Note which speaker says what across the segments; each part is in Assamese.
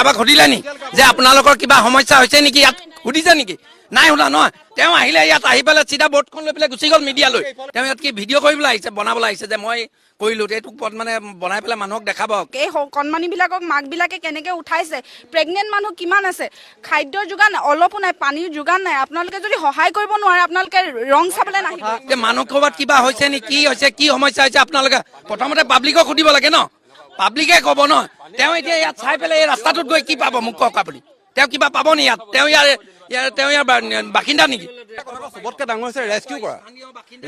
Speaker 1: কাৰোবাক সুধিলে নি যে আপোনালোকৰ কিবা সমস্যা হৈছে নেকি ইয়াত সুধিছে নেকি নাই শুনা নহয় তেওঁ আহিলে ইয়াত আহি পেলাই চিধা বৰ্ডখন লৈ পেলাই গুচি গ'ল মিডিয়ালৈ তেওঁ ইয়াত কি ভিডিঅ' কৰিবলৈ আহিছে বনাবলৈ আহিছে যে মই কৰিলোঁ এইটো পথ মানে বনাই পেলাই মানুহক দেখাব
Speaker 2: এই কণমানিবিলাকক মাকবিলাকে কেনেকৈ উঠাইছে প্ৰেগনেণ্ট মানুহ কিমান আছে খাদ্যৰ যোগান অলপো নাই পানীৰ যোগান নাই আপোনালোকে যদি সহায় কৰিব নোৱাৰে আপোনালোকে ৰং চাবলৈ নাহিব
Speaker 1: যে মানুহ ক'ৰবাত কিবা হৈছে নি কি হৈছে কি সমস্যা হৈছে আপোনালোকে প্ৰথমতে পাব্লিকক সুধিব লাগে ন পাব্লিকে ক'ব ন তেওঁ এতিয়া ইয়াত চাই পেলাই এই ৰাস্তাটোত গৈ কি পাব মোক কওক আপুনি তেওঁ কিবা পাব নি ইয়াত তেওঁ ইয়াৰ বাসিন্দা নেকি
Speaker 3: চবতকৈ ডাঙৰ হৈছে ৰেস্কিউ কৰা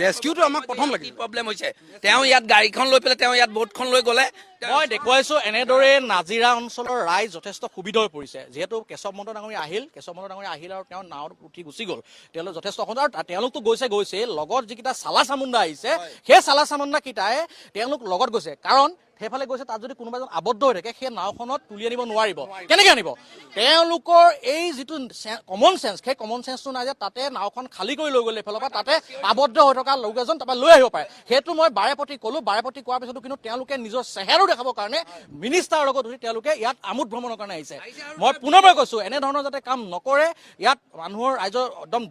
Speaker 3: ৰেস্কিউটো আমাক প্ৰথম লাগে
Speaker 1: কি প্ৰব্লেম হৈছে তেওঁ ইয়াত গাড়ীখন লৈ পেলাই তেওঁ ইয়াত বোটখন লৈ গ'লে
Speaker 4: মই দেখুৱাইছো এনেদৰে নাজিৰা অঞ্চলৰ ৰাইজ যথেষ্ট সুবিধা হৈ পৰিছে যিহেতু কেশৱ মহন্ত ডাঙৰীয়া আহিল আৰু তেওঁ নাৱত উঠি গুচি গ'ল তেওঁলোক যথেষ্ট অসুবিধা আৰু তেওঁলোকতো গৈছে লগত যিকেইটা চালা চামুণ্ডা আহিছে সেই চালা চামুণ্ডা কেইটাই তেওঁলোক লগত গৈছে কাৰণ সেইফালে গৈছে তাত যদি কোনোবা এজন আবদ্ধ হৈ থাকে সেই নাওখনত তুলি আনিব নোৱাৰিব কেনেকৈ আনিব তেওঁলোকৰ এই যিটো কমন চেঞ্চ সেই কমন চেঞ্চটো নাই যে তাতে নাওখন খালী কৰি লৈ গ'লে এইফালৰ পৰা তাতে আবদ্ধ হৈ থকা লোক এজন তাৰপৰা লৈ আহিব পাৰে সেইটো মই বাৰেপতি ক'লোঁ বাৰেপতি কোৱাৰ পিছতো কিন্তু তেওঁলোকে নিজৰ চেহেৰো দেখাবৰ কাৰণে মিনিষ্টাৰৰ লগত উঠি তেওঁলোকে ইয়াত আমোদ ভ্ৰমণৰ কাৰণে আহিছে মই পুনৰবাৰ কৈছোঁ এনেধৰণৰ যাতে কাম নকৰে ইয়াত মানুহৰ ৰাইজৰ একদম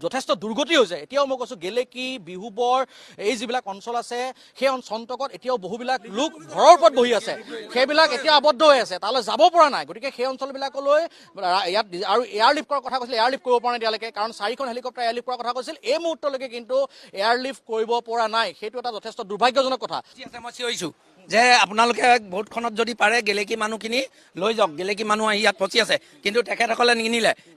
Speaker 4: যথেষ্ট দুৰ্গতি হৈছে এতিয়াও মই কৈছোঁ গেলেকী বিহুবৰ এই যিবিলাক অঞ্চল আছে সেই অঞ্চলটোত এতিয়াও বহুবিলাক লোক ঘৰৰ ওপৰত বহি আছে সেইবিলাক এতিয়া আবদ্ধ হৈ আছে তালৈ যাব পৰা নাই গতিকে সেই অঞ্চলবিলাকলৈ ইয়াত আৰু এয়াৰলিফ্ট কৰাৰ কথা কৈছিল এয়াৰলিফ্ট কৰিব পৰা নাই এতিয়ালৈকে কাৰণ 4খন হেলিকপ্টাৰ এয়াৰলিফ্ট কৰাৰ কথা কৈছিল এই মুহূৰ্তলৈকে কিন্তু এয়াৰলিফ্ট কৰিব পৰা নাই সেইটো এটা যথেষ্ট দুৰ্ভাগ্যজনক কথা
Speaker 1: মই চিঞৰিছোঁ যে আপোনালোকে ভোটখনত যদি পাৰে গেলেকী মানুহখিনি লৈ যাওক গেলেকী মানুহ আহি ইয়াত ফচি আছে কিন্তু তেখেতসকলে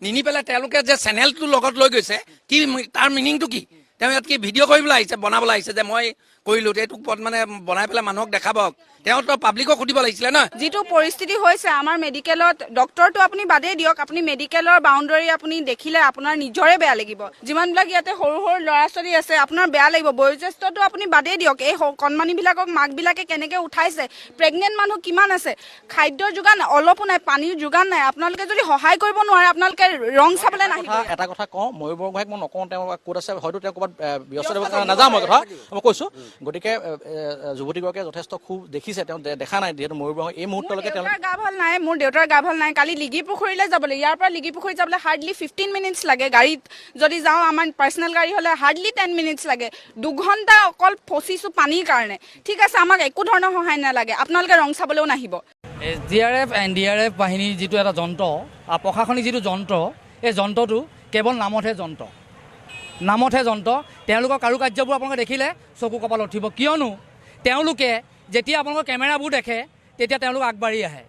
Speaker 1: নিনি পেলাই তেওঁলোকে যে চেনেলটো লগত লৈ গৈছে কি তাৰ মিনিংটো কি তেওঁ ইয়াত কি ভিডিঅ' কৰিবলৈ আহিছে বনাবলৈ আহিছে যে মই কৰিলোঁ এইটো পথ মানে বনাই পেলাই মানুহক দেখাব তেওঁতো পাব্লিকক সুধিব লাগিছিলে ন
Speaker 2: যিটো পৰিস্থিতি হৈছে আমাৰ মেডিকেলত ডক্টৰটো আপুনি বাদেই দিয়ক আপুনি মেডিকেলৰ বাউণ্ডাৰী আপুনি দেখিলে আপোনাৰ নিজৰে বেয়া লাগিব যিমানবিলাক ইয়াতে সৰু সৰু ল'ৰা ছোৱালী আছে আপোনাৰ বেয়া লাগিব বয়োজ্যেষ্ঠটো আপুনি বাদেই দিয়ক এই কণমানিবিলাকক মাকবিলাকে কেনেকৈ উঠাইছে প্ৰেগনেণ্ট মানুহ কিমান আছে খাদ্যৰ যোগান অলপো নাই পানীৰ যোগান নাই আপোনালোকে যদি সহায় কৰিব নোৱাৰে আপোনালোকে ৰং চাবলৈ নাহিব
Speaker 4: এটা কথা কওঁ ময়ূৰ বৰগোহাঁইক মই নকওঁ তেওঁ ক'ত আছে হয়তো তেওঁ ক'ৰবাত ব্যস্ত নাযাওঁ মই কথা মই কৈছোঁ গতিকে যুৱতীগৰাকীয়ে যথেষ্ট খুব দেখিছে তেওঁ দেখা নাই যিহেতু ময়ূৰ বৰগোহাঁই এই মুহূৰ্তলৈকে তেওঁ
Speaker 2: গা ভাল নাই মোৰ দেউতাৰ গা ভাল নাই কালি লিগি পুখুৰীলৈ যাবলৈ ইয়াৰ পৰা লিগি পুখুৰীত যাবলৈ হাৰ্ডলি 15 মিনিটছ লাগে গাড়ীত যদি যাওঁ আমাৰ পাৰ্চনেল গাড়ী হ'লে হাৰ্ডলি 10 মিনিটছ লাগে 2 ঘণ্টা অকল ফচিছোঁ পানীৰ কাৰণে ঠিক আছে আমাক একো ধৰণৰ সহায় নালাগে আপোনালোকে ৰং চাবলৈও নাহিব
Speaker 5: SDRF NDRF বাহিনীৰ যিটো এটা যন্ত্ৰ প্ৰশাসনিক যিটো যন্ত্ৰ এই যন্ত্ৰটো কেৱল নামতহে যন্ত্ৰ তেওঁলোকৰ কাৰুকাৰ্যবোৰ আপোনালোকে দেখিলে চকু কপাল উঠিব কিয়নো তেওঁলোকে যেতিয়া আপোনালোকৰ কেমেৰাবোৰ দেখে তেতিয়া তেওঁলোক আগবাঢ়ি আহে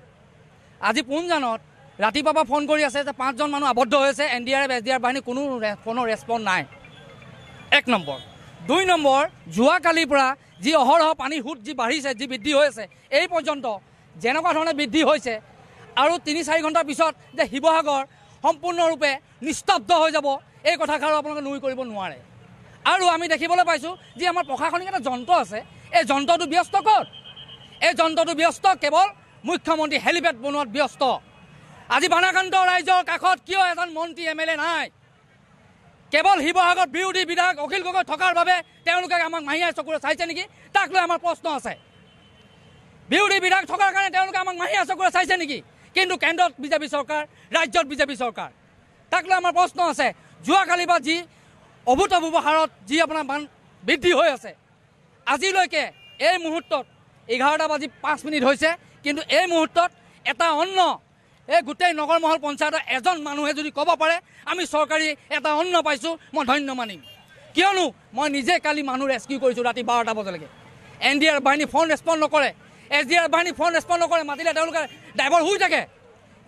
Speaker 5: আজি পুনজানত ৰাতিপুৱাৰ পৰা ফোন কৰি আছে যে 5জন মানুহ আবদ্ধ হৈ আছে NDRF SDRF বাহিনী কোনো ফোনৰ ৰেছপন্স নাই 1 নম্বৰ 2 নম্বৰ যোৱাকালিৰ পৰা যি অহৰহ পানীৰ সুত যি বাঢ়িছে যি বৃদ্ধি হৈ আছে এই পৰ্যন্ত যেনেকুৱা ধৰণে বৃদ্ধি হৈছে আৰু 3-4 ঘণ্টাৰ পিছত যে শিৱসাগৰ সম্পূৰ্ণৰূপে নিস্তব্ধ হৈ যাব এই কথাষাৰো আপোনালোকে নুই কৰিব নোৱাৰে আৰু আমি দেখিবলৈ পাইছোঁ যে আমাৰ প্ৰশাসনিক এটা যন্ত্ৰ আছে এই যন্ত্ৰটো ব্যস্ত ক'ত এই যন্ত্ৰটো ব্যস্ত কেৱল মুখ্যমন্ত্ৰী হেলিপেড বনোৱাত ব্যস্ত আজি বানাকান্ত ৰাইজৰ কাষত কিয় এজন মন্ত্ৰী MLA নাই কেৱল শিৱসাগৰত বিৰোধী বিধায়ক অখিল গগৈ থকাৰ বাবে তেওঁলোকে আমাক মাহীয়াই চকুৰে চাইছে নেকি তাক লৈ আমাৰ প্ৰশ্ন আছে বিৰোধী বিধায়ক থকাৰ কাৰণে তেওঁলোকে আমাক মাহীয়াই চকুৰে চাইছে নেকি কিন্তু কেন্দ্ৰত বিজেপি চৰকাৰ ৰাজ্যত বিজেপি চৰকাৰ তাক লৈ আমাৰ প্ৰশ্ন আছে যোৱাকালি বা যি অভূতপূৰ্ব হাৰত যি আপোনাৰ বান বৃদ্ধি হৈ আছে আজিলৈকে এই মুহূৰ্তত 11:05 হৈছে কিন্তু এই মুহূৰ্তত এটা অন্ন এই গোটেই নগৰমহল পঞ্চায়তৰ এজন মানুহে যদি ক'ব পাৰে আমি চৰকাৰী এটা অন্ন পাইছোঁ মই ধন্য মানিম কিয়নো মই নিজে কালি মানুহ ৰেস্কিউ কৰিছোঁ ৰাতি 12টা বজালৈকে NDRF বাহিনী ফোন ৰেছপন্স নকৰে SDRF বাহিনী ফোন ৰেছপন্স নকৰে মাতিলে তেওঁলোকে ড্ৰাইভাৰ শুই থাকে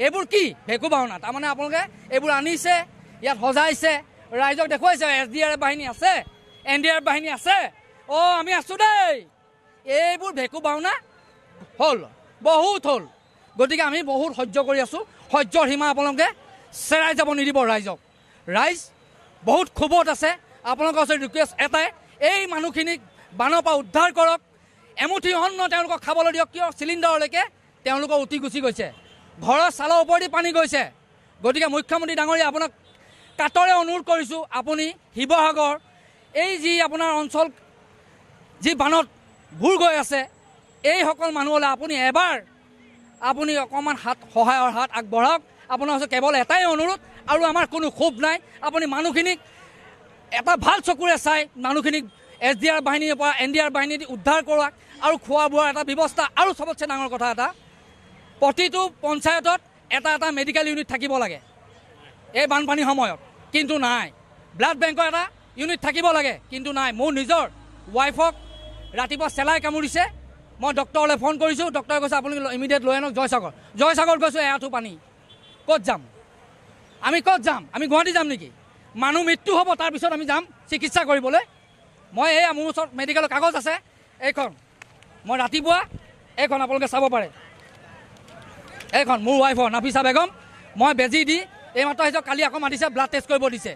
Speaker 5: এইবোৰ কি ভেকু ভাওনা তাৰমানে আপোনালোকে এইবোৰ আনিছে ইয়াত সজাইছে ৰাইজক দেখুৱাইছে SDRF বাহিনী আছে NDRF বাহিনী আছে আমি আছোঁ দেই এইবোৰ ভেকু ভাওনা হ'ল বহুত হ'ল গতিকে আমি বহুত সহ্য কৰি আছোঁ সহ্যৰ সীমা আপোনালোকে চেৰাই যাব নিদিব ৰাইজ বহুত ক্ষোভত আছে আপোনালোকৰ ওচৰত ৰিকুৱেষ্ট এটাই এই মানুহখিনিক বানৰ পৰা উদ্ধাৰ কৰক এমুঠি অন্ন তেওঁলোকক খাবলৈ দিয়ক কিয় চিলিণ্ডাৰলৈকে তেওঁলোকৰ উঠি গুচি গৈছে ঘৰৰ ছালৰ ওপৰেদি পানী গৈছে গতিকে মুখ্যমন্ত্ৰী ডাঙৰীয়া আপোনাক কাটৰে অনুৰোধ কৰিছোঁ আপুনি শিৱসাগৰ এই যি আপোনাৰ অঞ্চল যি বানত ভুৰ গৈ আছে এইসকল মানুহলৈ আপুনি এবাৰ আপুনি অকণমান সহায়ৰ হাত আগবঢ়াওক। আপোনাৰ ওচৰত কেৱল এটাই অনুৰোধ, আৰু আমাৰ কোনো ক্ষোভ নাই। আপুনি মানুহখিনিক এটা ভাল চকুৰে চাই মানুহখিনিক SDR বাহিনীৰ পৰা NDR বাহিনী উদ্ধাৰ কৰক, আৰু খোৱা বোৱাৰ এটা ব্যৱস্থা। আৰু চবতছে ডাঙৰ কথা এটা, প্ৰতিটো পঞ্চায়তত এটা এটা মেডিকেল ইউনিট থাকিব লাগে এই বানপানীৰ সময়ত, কিন্তু নাই। ব্লাড বেংকৰ এটা ইউনিট থাকিব লাগে, কিন্তু নাই। মোৰ নিজৰ ৱাইফক ৰাতিপুৱা চেলাই কামুৰিছে, মই ডক্টৰলৈ ফোন কৰিছোঁ, ডক্টৰে কৈছে আপুনি ইমিডিয়েট লৈ আনক জয়সাগৰ গৈছোঁ, এআঁঠু পানী। ক'ত যাম আমি? ক'ত যাম আমি? গুৱাহাটী যাম নেকি? মানুহ মৃত্যু হ'ব, তাৰপিছত আমি যাম চিকিৎসা কৰিবলৈ? মই এই মোৰ ওচৰত মেডিকেলৰ কাগজ আছে, এইখন মই ৰাতিপুৱা, এইখন আপোনালোকে চাব পাৰে, এইখন মোৰ ৱাইফৰ নাফিছা বেগম। মই বেজি দি এইমাত্ৰ আহিছোঁ, কালি আকৌ মাতিছে ব্লাড টেষ্ট কৰিব দিছে।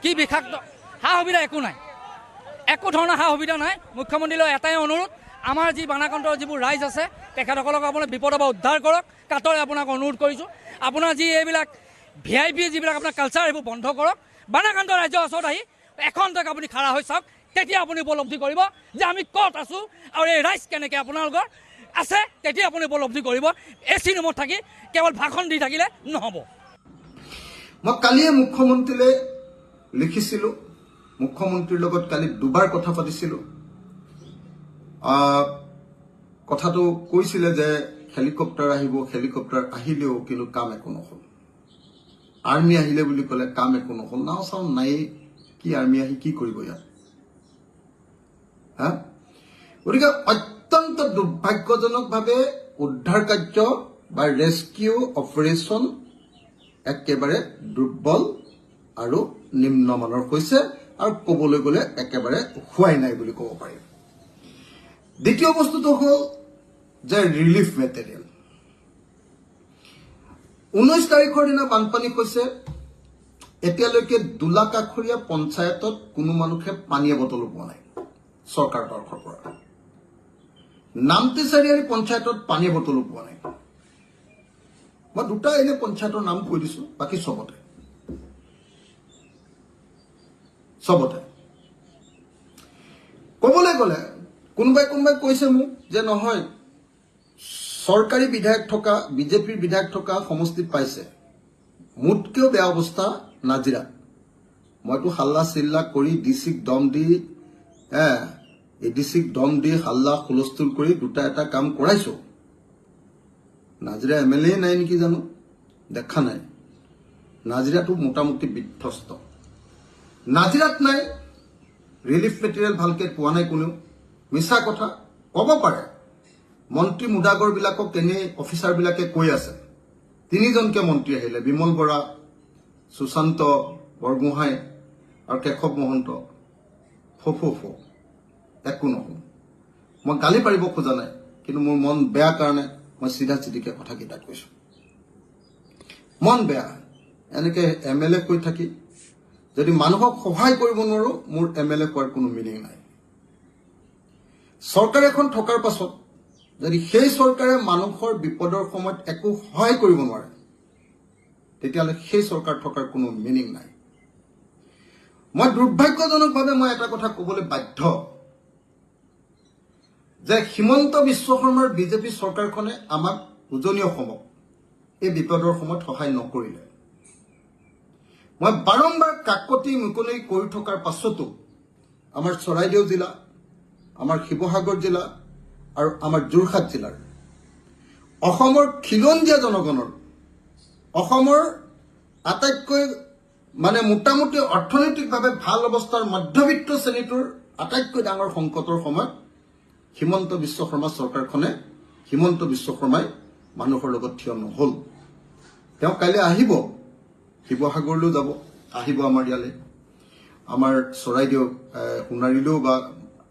Speaker 5: কি বিষাক্ত, সা সুবিধা একো নাই, একো ধৰণৰ সা সুবিধা নাই। মুখ্যমন্ত্ৰীলৈ এটাই অনুৰোধ, আমাৰ যি বানাক্ৰান্তৰ যিবোৰ ৰাইজ আছে তেখেতসকলক আপোনাৰ বিপদৰ পৰা উদ্ধাৰ কৰক, কাটৰে আপোনাক অনুৰোধ কৰিছোঁ। আপোনাৰ যি এইবিলাক VIP যিবিলাক আপোনাৰ কালচাৰ, এইবোৰ বন্ধ কৰক। বানাক্ৰান্ত ৰাজ্যৰ ওচৰত আহি এখন জেগা আপুনি খাৰা হৈ চাওক, তেতিয়া আপুনি উপলব্ধি কৰিব যে আমি ক'ত আছোঁ আৰু এই ৰাইজ কেনেকৈ আপোনালোকৰ আছে, তেতিয়া আপুনি উপলব্ধি কৰিব। AC ৰুমত থাকি কেৱল ভাষণ দি থাকিলে নহ'ব।
Speaker 6: মই কালিয়ে মুখ্যমন্ত্ৰীলৈ লিখিছিলোঁ, মুখ্যমন্ত্ৰীৰ লগত কালি দুবাৰ কথা পাতিছিলোঁ। কথাটো কৈছিলে যে হেলিকপ্টাৰ আহিব, হেলিকপ্টাৰ আহিলেও কিন্তু কাম একো নহ'ল। আৰ্মি আহিলে বুলি ক'লে কাম একো নহ'ল। নাও চাও নাই, কি আৰ্মি আহি কি কৰিব ইয়াত? গতিকে অত্যন্ত দুৰ্ভাগ্যজনকভাৱে উদ্ধাৰ কাৰ্য বা ৰেস্কিউ অপাৰেশ্যন একেবাৰে দুৰ্বল আৰু নিম্নমানৰ হৈছে, আৰু ক'বলৈ গ'লে একেবাৰে হোৱাই নাই বুলি ক'ব পাৰি। দ্বিতীয় বস্তুটো হ'ল যে ৰিলিফ মেটেৰিয়েল। 19 তাৰিখৰ দিনা বানপানী হৈছে, এতিয়ালৈকে দোলাকাষৰীয়া পঞ্চায়তত কোনো মানুহে পানীয় বটলো পোৱা নাই চৰকাৰৰ তৰফৰ পৰা। নামতি চাৰিআলি পঞ্চায়তত পানীয় বটলো পোৱা নাই। মই দুটা এনে পঞ্চায়তৰ নাম কৈ দিছোঁ, বাকী চবতে ক'বলৈ গ'লে কোনোবাই কৈছে মোক যে নহয়, চৰকাৰী বিধায়ক থকা, বিজেপিৰ বিধায়ক থকা সমষ্টিত পাইছে। মোতকৈও বেয়া অৱস্থা নাজিৰাত। মইতো হাল্লা চিল্লা কৰি ডিচিক দম দি হাল্লা হুলস্থুল কৰি দুটা এটা কাম কৰাইছো। নাজিৰা MLA নাই নেকি জানো, দেখা নাই। নাজিৰাটো মোটামুটি বিধ্বস্ত। নাজিৰাত নাই, ৰিলিফ মেটেৰিয়েল ভালকে পোৱা নাই কোনেও। মিছা কথা ক'ব পাৰে, মন্ত্ৰী মুদাগৰবিলাকক এনে অফিচাৰবিলাকে কৈ আছে। 3জনকে মন্ত্ৰী আহিলে, বিমল বৰা, সুশান্ত বৰগোহাঁই আৰু কেশৱ মহন্ত। একো নহ'ল। মই গালি পাৰিব খোজা নাই, কিন্তু মোৰ মন বেয়া কাৰণে মই চিধা চিধিকে কথাকেইটা কৈছোঁ। মন বেয়া, এনেকে MLA কৈ থাকি যদি মানুহক সহায় কৰিব নোৱাৰো, মোৰ MLA হোৱাৰ কোনো মিনিং নাই। চৰকাৰ এখন থকাৰ পাছত যদি সেই চৰকাৰে মানুহৰ বিপদৰ সময়ত একো সহায় কৰিব নোৱাৰে, তেতিয়াহ'লে সেই চৰকাৰ থকাৰ কোনো মিনিং নাই। মই দুৰ্ভাগ্যজনকভাৱে মই এটা কথা ক'বলৈ বাধ্য যে হিমন্ত বিশ্ব শৰ্মাৰ বিজেপি চৰকাৰখনে আমাক উজনি অসমক এই বিপদৰ সময়ত সহায় নকৰিলে। মই বাৰম্বাৰ কাকতি মুকলি কৰি থকাৰ পাছতো আমাৰ চৰাইদেউ জিলা, আমাৰ শিৱসাগৰ জিলা আৰু আমাৰ যোৰহাট জিলাৰ অসমৰ খিলঞ্জীয়া জনগণৰ, অসমৰ আটাইতকৈ মোটামুটি অৰ্থনৈতিকভাৱে ভাল অৱস্থাৰ মধ্যবিত্ত শ্ৰেণীটোৰ আটাইতকৈ ডাঙৰ সংকটৰ সময়ত হিমন্ত বিশ্ব শৰ্মা চৰকাৰখনে, হিমন্ত বিশ্ব শৰ্মাই মানুহৰ লগত থিয় নহ'ল। তেওঁ কাইলৈ আহিব, শিৱসাগৰলৈ যাব, আহিব আমাৰ ইয়ালৈ, আমাৰ চৰাইদেউ সোণাৰীলৈও বা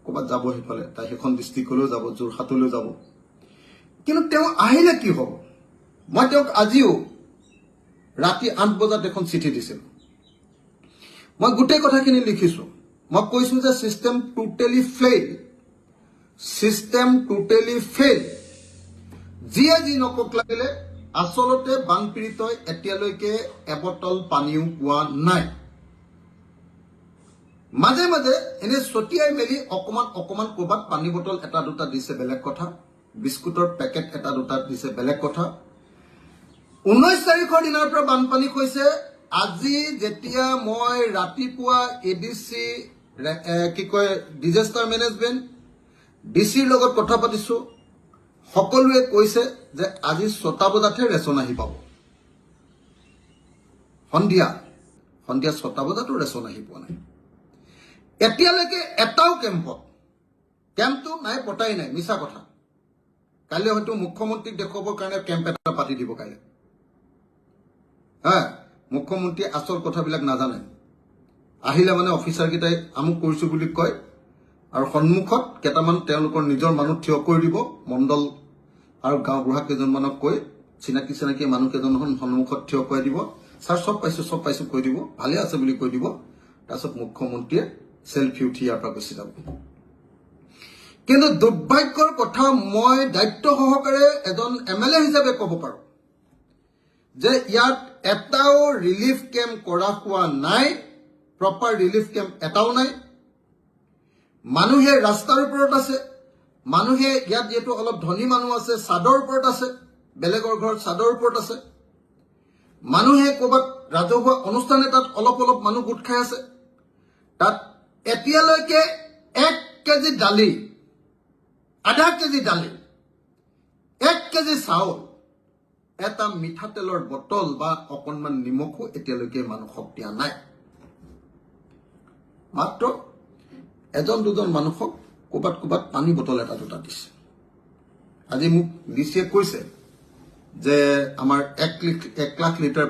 Speaker 6: ক'ৰবাত যাব, সেইফালে তাই সেইখন ডিষ্ট্ৰিক্টলৈও যাব, যোৰহাটলৈ যাব। কিন্তু তেওঁ আহিলে কি হ'ব? মই তেওঁক আজিও ৰাতি 8 বজাত এখন চিঠি দিছিলোঁ। মই গোটেই কথাখিনি লিখিছোঁ। মই কৈছোঁ যে চিষ্টেম টোটেলি ফেইল। যিয়ে যি নকক লাগিলে, আচলতে বানপীড়িতই এতিয়ালৈকে এবটল পানীও পোৱা নাই। মাজে মাজে এনে ছটিয়াই মেলি অকমান ক'ৰবাত পানী বটল এটা দুটা দিছে, বেলেগ কথা। বিস্কুটৰ পেকেট এটা দুটা দিছে বেলেগ কথা 19 তাৰিখৰ দিনৰ পৰা বানপানী হৈছে আজি যেতিয়া মই ৰাতিপুৱা এডিসি কি কয় ডিজাস্টাৰ মেনেজমেন্ট ডিসিৰ লগত কথা পাতিছো সকলোৱে কৈছে যে আজি 6টা বজাতহে ৰেচন আহি পাব সন্ধিয়া 6টা বজাতো ৰেচন আহি পোৱা নাই এতিয়ালৈকে এটাও কেম্পটো নাই পটাই নাই মিছা কথা কালি হয়তো মুখ্যমন্ত্ৰীক দেখুৱাবৰ কাৰণে কেম্প এটা পাতি দিব কাইলৈ মুখ্যমন্ত্ৰী আসল কথাবিলাক নাজানে আহিলে মানে অফিচাৰ কেইটাই আমুক কৰিছো বুলি কয় আৰু সন্মুখত কেইটামান তেওঁলোকৰ নিজৰ মানুহ থিয় কৰি দিব মণ্ডল আৰু গাঁও বুঢ়া কেইজনমানক কৈ চিনাকি মানুহ কেইজনখন সন্মুখত থিয় কৰাই দিব ছাৰ চব পাইছো কৈ দিব ভালে আছে বুলি কৈ দিব তাৰপিছত মুখ্যমন্ত্ৰীয়ে সেলফি উঠি ইয়াৰ পৰা গুচি যাব কিন্তু দুৰ্ভাগ্যৰ কথা মই দায়িত্ব সহকাৰে এজন এমএলএ হিচাপে ক'ব পাৰো যে ইয়াত এটাও ৰিলিফ কেম্প কৰা হোৱা নাই প্ৰপাৰ ৰিলিফ কেম্প এটাও নাই মানুহে ৰাস্তাৰ ওপৰত আছে মানুহে ইয়াত যেটো অলপ ধনী মানুহ আছে সাদৰ ওপৰত আছে বেলেগৰ ঘৰত সাদৰ ওপৰত আছে মানুহে ক'বাত ৰাজহুৱা অনুষ্ঠান এটাত অলপ মানুহ গোট খাই আছে তাত এতিয়ালৈকে 1 কেজি দালি আধা কেজি দালি 1 কেজি চাউল এটা মিঠাতেলৰ বটল বা অকণমান নিমখো এতিয়ালৈকে মানুহক দিয়া নাই মাত্ৰ এজন দুজন মানুহক ক'বাত পানী বটল এটা দুটা দিছে আজি মোক ডিচিয়ে কৈছে যে আমাৰ 1 লাখ লিটাৰ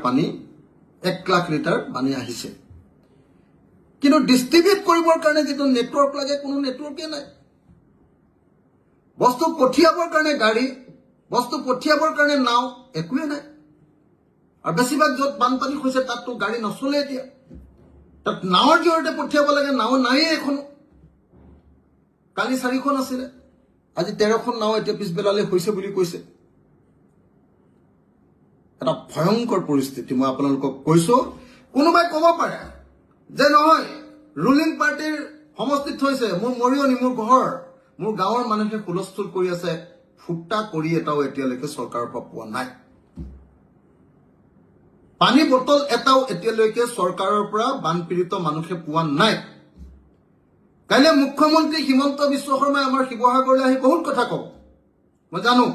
Speaker 6: পানী আহিছে কিন্তু ডিস্ট্ৰিবিউট কৰিবৰ কাৰণে যেটো নেটৱৰ্ক লাগে কোনো নেটৱৰ্কে নাই বস্তু পঠিয়াবৰ কাৰণে গাড়ী বস্তু পঠিয়াবৰ কাৰণে নাও একোৱে নাই আৰু বেছিভাগ য'ত বানপানী হৈছে তাততো গাড়ী নচলে এতিয়া তাত নাৱৰ জৰিয়তে পঠিয়াব লাগে নাও নাই এখন কালি 4খন আছিল আজি 13খন নাও এতিয়া পিছবেলালে হৈছে বুলি কৈছে এটা ভয়ংকৰ পৰিস্থিতি মই আপোনালোকক কৈছো কোনোবাই ক'ব পাৰে যে নহয় ৰুলিং পাৰ্টিৰ সমষ্টিত হৈছে মোৰ মৰিয়নি মোৰ ঘৰ মোৰ গাঁৱৰ মানুহে হুলস্থুল কৰি আছে ফুটা কৰি এটাও এতিয়ালৈকে চৰকাৰৰ পৰা পোৱা নাই পানী বটল এটাও এতিয়ালৈকে চৰকাৰৰ পৰা বানপীড়িত মানুহে পোৱা নাই কাইলৈ মুখ্যমন্ত্ৰী হিমন্ত বিশ্ব শৰ্মাই আমাৰ শিৱসাগৰলৈ আহি বহুত কথা কব মই জানো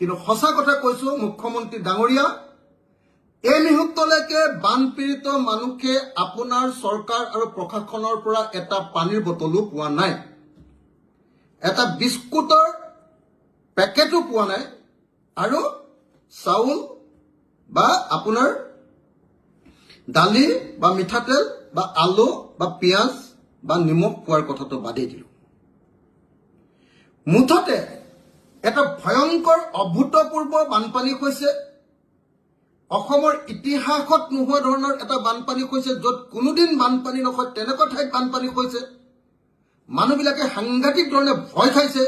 Speaker 6: কিন্তু সঁচা কথা কৈছো মুখ্যমন্ত্ৰী ডাঙৰীয়া এই মুহূৰ্তলৈকে বানপীড়িত মানুহে আপোনাৰ চৰকাৰ আৰু প্ৰশাসনৰ পৰা এটা পানীৰ বটলো পোৱা নাই এটা বিস্কুটৰ পেকেটো পোৱা নাই আৰু চাউল বা আপোনাৰ দালি বা মিঠাতেল বা আলু বা পিয়াজ বা নিমখ পোৱাৰ কথাটো বাদেই দিলো মুঠতে এটা ভয়ংকৰ অভূতপূৰ্ব বানপানী হৈছে অসমৰ ইতিহাসত নোহোৱা ধৰণৰ এটা বানপানী হৈছে য'ত কোনোদিন বানপানী নহয় তেনেকুৱা ঠাইত বানপানী হৈছে মানুহবিলাকে সাংঘাতিক ধৰণে ভয় খাইছে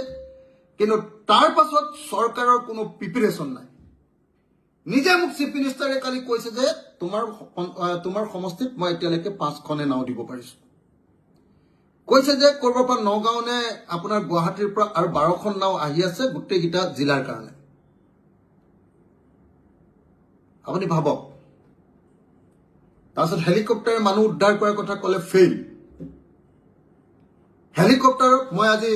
Speaker 6: কিন্তু তাৰ পাছত চৰকাৰৰ কোনো প্ৰিপাৰেচন নাই নিজে মোক চিফ মিনিষ্টাৰে কালি কৈছে যে তোমাৰ সমষ্টিত মই এতিয়ালৈকে 5খনে নাও দিব পাৰিছো কৈছে যে কৰবাৰ পৰা নগাঁও নে আপোনাৰ গুৱাহাটীৰ পৰা আৰু 12খন নাও আহি আছে গোটেইকেইটা জিলাৰ কাৰণে আপুনি ভাবক তাৰপিছত হেলিকপ্টাৰে মানুহ উদ্ধাৰ কৰাৰ কথা ক'লে ফেইল হেলিকপ্টাৰত মই আজি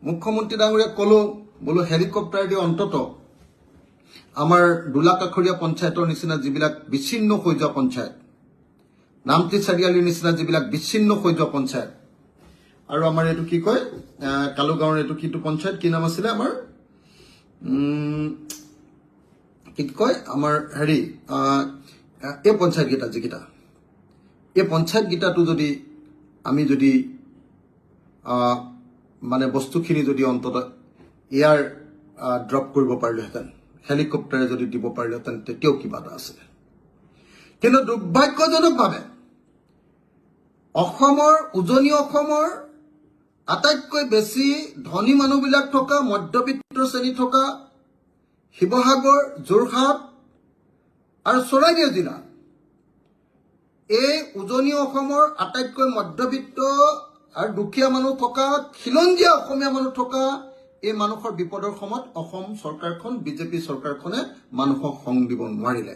Speaker 6: মুখ্যমন্ত্ৰী ডাঙৰীয়াক ক'লো বোলো হেলিকপ্টাৰ দি অন্তত আমাৰ দুলাকাখৰীয়া পঞ্চায়তৰ নিচিনা যিবিলাক বিচ্ছিন্ন হৈ যোৱা পঞ্চায়ত নামটি চাৰিআলিৰ নিচিনা যিবিলাক বিচ্ছিন্ন হৈ যোৱা পঞ্চায়ত আৰু আমাৰ এটো কি কয় কালুগাঁৱৰ এটো কিটো পঞ্চায়ত কি নাম আছিল আমাৰ কি কয় আমাৰ হেৰি এই পঞ্চায়ত গীতা যিকিটা এই পঞ্চায়ত গীতাটো যদি আমি যদি মানে বস্তুখিনি যদি অন্তত এয়াৰ ড্ৰপ কৰিব পাৰিলোহেঁতেন হেলিকপ্টাৰে যদি দিব পাৰিলোহেঁতেন তেতিয়াও কিবা এটা আছিলে কিন্তু দুৰ্ভাগ্যজনকভাৱে অসমৰ উজনি অসমৰ আটাইতকৈ বেছি ধনী মানুহবিলাক থকা মধ্যবিত্ত শ্ৰেণী থকা শিৱসাগৰ যোৰহাট আৰু চৰাইদেউ জিলা এই উজনি অসমৰ আটাইতকৈ মধ্যবিত্ত আৰু দুখীয়া মানুহ থকা খিলঞ্জীয়া অসমীয়া মানুহ থকা এই মানুহৰ বিপদৰ সময়ত অসম চৰকাৰখন বিজেপি চৰকাৰখনে মানুহক সং দিব নোৱাৰিলে।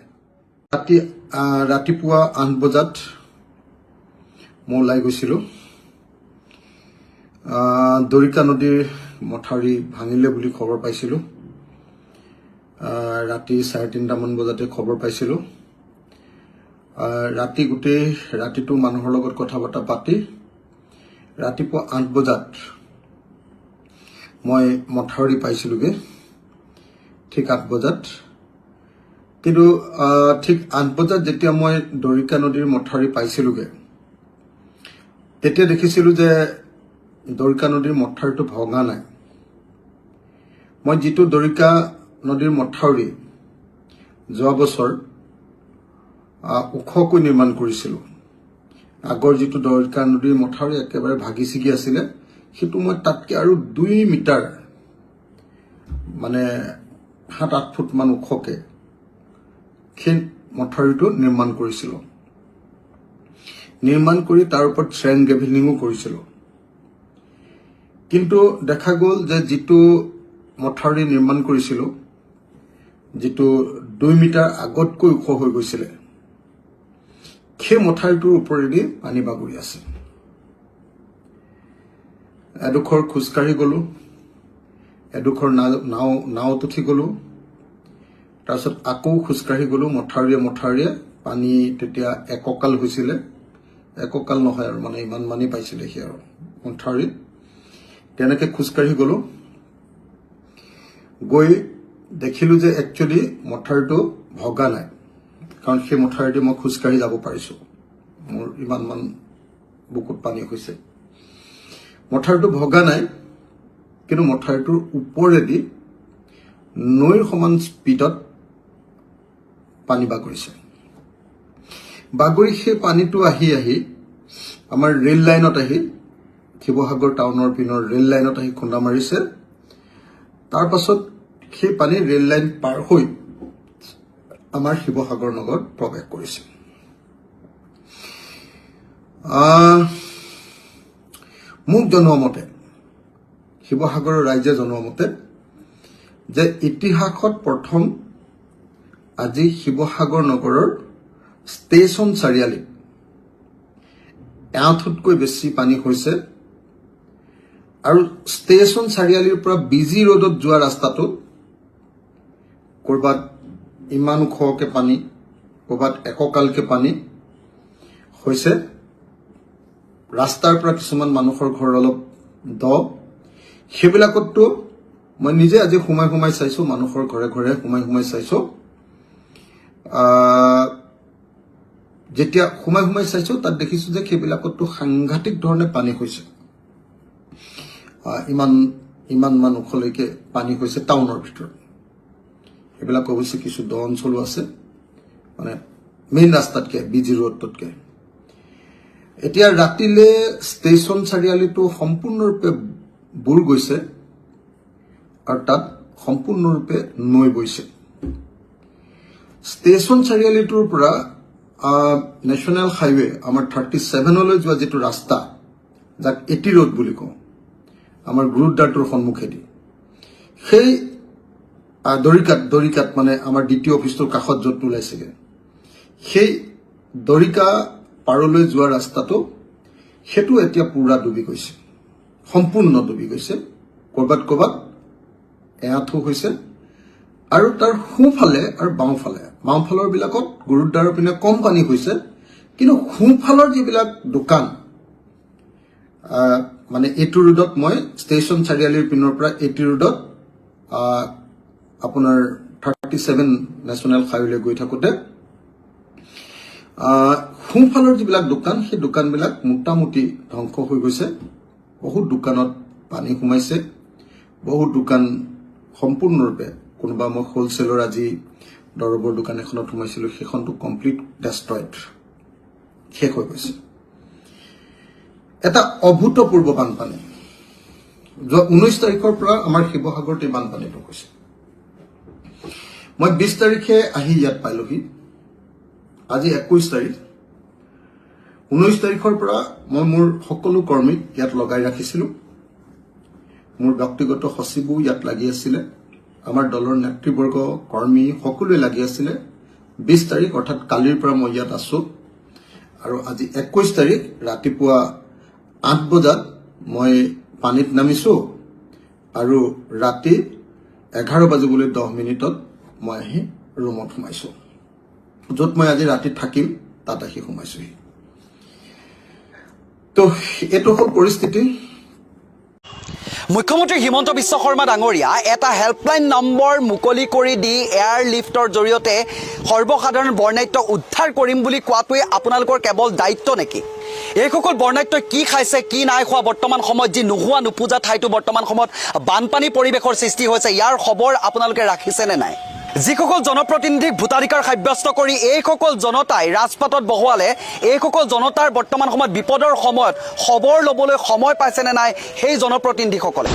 Speaker 6: ৰাতিপুৱা 8 বজাত মই ওলাই গৈছিলোঁ। দৰিকা নদীৰ মথাউৰি ভাঙিলে বুলি খবৰ পাইছিলোঁ। ৰাতি 3:30 মান বজাতে খবৰ পাইছিলোঁ। ৰাতি গোটেই ৰাতিটো মানুহৰ লগত কথা বতৰা পাতি ৰাতিপুৱা 8 বজাত মই মথাউৰি পাইছিলোগে। ঠিক 8 বজাত। কিন্তু ঠিক 8 বজাত যেতিয়া মই দৰিকা নদীৰ মথাউৰি পাইছিলোগে তেতিয়া দেখিছিলোঁ যে দৰিকা নদীৰ মথাউৰিটো ভঙা নাই। মই যিটো দৰিকা নদীৰ মথাউৰি যোৱা বছৰ ওখকৈ নিৰ্মাণ কৰিছিলোঁ, আগৰ যিটো দৰিকা নদীৰ মথাউৰি একেবাৰে ভাগি ছিগি আছিলে, সেইটো মই তাতকৈ আৰু 2 মিটাৰ মানে 7-8 ফুট মান ওখকৈ সেই মথাউৰিটো নিৰ্মাণ কৰিছিলোঁ। নিৰ্মাণ কৰি তাৰ ওপৰত ট্ৰেন গেভিলিঙো কৰিছিলোঁ। কিন্তু দেখা গ'ল যে যিটো মথাউৰি নিৰ্মাণ কৰিছিলোঁ, যিটো 2 মিটাৰ আগতকৈ ওখ হৈ গৈছিলে, সেই মথাউৰিটোৰ ওপৰেদি পানী বাগৰি আছে। এডোখৰ খোজকাঢ়ি গ'লোঁ, এডোখৰ নাৱত উঠি গ'লোঁ, তাৰপিছত আকৌ খোজকাঢ়ি গ'লোঁ মথাউৰিয়ে। পানী তেতিয়া এককাল হৈছিলে, এককাল নহয় আৰু মানে ইমান মানি পাইছিলে সি আৰু মথাউৰিত। তেনেকৈ খোজকাঢ়ি গ'লোঁ, গৈ দেখিলোঁ যে একচুৱেলি মথাউৰিটো ভগা নাই, কাৰণ সেই মথাউৰিদি মই খোজকাঢ়ি যাব পাৰিছোঁ। মোৰ ইমানমান বুকুত পানী হৈছে। মথাউৰিটো ভগা নাই, কিন্তু মথাউৰিটোৰ ওপৰেদি নৈৰ সমান স্পীডত পানী বাগৰিছে। বাগৰি সেই পানীটো আহি আমাৰ ৰেল লাইনত আহি, শিৱসাগৰ টাউনৰ পিনৰ ৰেল লাইনত আহি খুন্দা মাৰিছে। তাৰ পাছত সেই পানী ৰেল লাইন পাৰ হৈ আমাৰ শিৱসাগৰ নগৰত প্ৰৱেশ কৰিছে। মোক জনোৱা মতে, শিৱসাগৰৰ ৰাইজে জনোৱা মতে, যে ইতিহাসত প্ৰথম আজি শিৱসাগৰ নগৰৰ ষ্টেচন চাৰিআলিত 1 ফুটকৈ বেছি পানী হৈছে। আৰু ষ্টেচন চাৰিআলিৰ পৰা বিজি ৰোডত যোৱা ৰাস্তাটোত ক'ৰবাত ইমান ওখকৈ পানী, ক'ৰবাত এককালকৈ পানী হৈছে। ৰাস্তাৰ পৰা কিছুমান মানুহৰ ঘৰ অলপ দ, সেইবিলাকতো মই নিজে আজি সোমাই চাইছোঁ, মানুহৰ ঘৰে ঘৰে সোমাই চাইছোঁ। যেতিয়া সোমাই চাইছোঁ তাত দেখিছোঁ যে সেইবিলাকতো সাংঘাতিক ধৰণে পানী হৈছে। ইমান ওখলৈকে পানী হৈছে টাউনৰ ভিতৰত। সেইবিলাক অৱশ্যে কিছু দ অঞ্চলো আছে, মানে মেইন ৰাস্তাতকৈ, বিজি ৰোডতকৈ। এতিয়া ৰাতিলে ষ্টেচন চাৰিআলিটো সম্পূৰ্ণৰূপে বুৰ গৈছে আৰু তাত সম্পূৰ্ণৰূপে নৈ বৈছে। ষ্টেচন চাৰিআলিটোৰ পৰা নেশ্যনেল হাইৱে আমাৰ 37লৈ যোৱা যিটো ৰাস্তা, যাক এটি ৰোড বুলি কওঁ, আমাৰ গুৰুদ্বাৰটোৰ সন্মুখেদি, সেই দৰিকাত মানে আমাৰ দ্বিতীয় অফিচটোৰ কাষত য'ত ওলাইছেগৈ, সেই দৰিকা পাৰলৈ যোৱা ৰাস্তাটো, সেইটো এতিয়া পুৰা ডুবি গৈছে, সম্পূৰ্ণ ডুবি গৈছে। ক'ৰবাত এআঁঠু হৈছে। আৰু তাৰ সোঁফালে আৰু বাওঁফালৰ বিলাকত গুৰুদ্বাৰৰ পিনে কম পানী হৈছে, কিন্তু সোঁফালৰ যিবিলাক দোকান, মানে এইটো ৰোডত, মই ষ্টেচন চাৰিআলিৰ পিনৰ পৰা এইটো ৰোডত আপোনাৰ 37 নেশ্যনেল হাইৱেলৈ গৈ থাকোঁতে সোঁফালৰ যিবিলাক দোকান, সেই দোকানবিলাক মোটামুটি ধ্বংস হৈ গৈছে। বহুত দোকানত পানী সোমাইছে, বহুত দোকান সম্পূৰ্ণৰূপে, কোনোবা মই হোলচেলৰ আজি দৰৱৰ দোকান এখনত সোমাইছিলোঁ, সেইখনটো কমপ্লিট ডেষ্ট্ৰইড, শেষ হৈ গৈছে। এটা অভূতপূৰ্ব বানপানী। যোৱা 19 তাৰিখৰ পৰা আমাৰ শিৱসাগৰত এই বানপানীটো হৈছে। মই 20 তাৰিখে আহি ইয়াত পালোহি, আজি 21 তাৰিখ। 19 তাৰিখৰ পৰা মই মোৰ সকলো কৰ্মীক ইয়াত লগাই ৰাখিছিলোঁ। মোৰ ব্যক্তিগত সচিবো ইয়াত লাগি আছিলে, আমাৰ দলৰ নেতৃবৰ্গ কৰ্মী সকলোৱে লাগি আছিলে। 20 তাৰিখ অৰ্থাৎ কালিৰ পৰা মই ইয়াত আছো আৰু আজি 21 তাৰিখ ৰাতিপুৱা 8 বজাত মই পানীত নামিছো আৰু ৰাতি 11 বাজিবলৈ 10 মিনিটত মই আহি ৰুমত সোমাইছো। য'ত মই আজি ৰাতি থাকিম তাত আহি সোমাইছোহি। তো এইটো হ'ল পৰিস্থিতি।
Speaker 7: মুখ্যমন্ত্ৰী হিমন্ত বিশ্ব শৰ্মা ডাঙৰীয়া এটা হেল্পলাইন নম্বৰ মুকলি কৰি দি এয়াৰ লিফ্টৰ জৰিয়তে সৰ্বসাধাৰণ বৰ্ণাঢ্য উদ্ধাৰ কৰিম বুলি কোৱাটোৱে আপোনালোকৰ কেৱল দায়িত্ব নেকি? এইসকল বৰ্ণাঢ্যই কি খাইছে কি নাই খোৱা, বৰ্তমান সময়ত যি নোহোৱা নোপোজা ঠাইটো বৰ্তমান সময়ত বানপানী পৰিৱেশৰ সৃষ্টি হৈছে, ইয়াৰ খবৰ আপোনালোকে ৰাখিছেনে নাই? যিসকল জনপ্ৰতিনিধিক ভোটাধিকাৰ সাব্যস্ত কৰি এইসকল জনতাই ৰাজপাটত বহোৱালে, এইসকল জনতাৰ বৰ্তমান সময়ত বিপদৰ সময়ত খবৰ ল'বলৈ সময় পাইছেনে নাই সেই জনপ্ৰতিনিধিসকলে?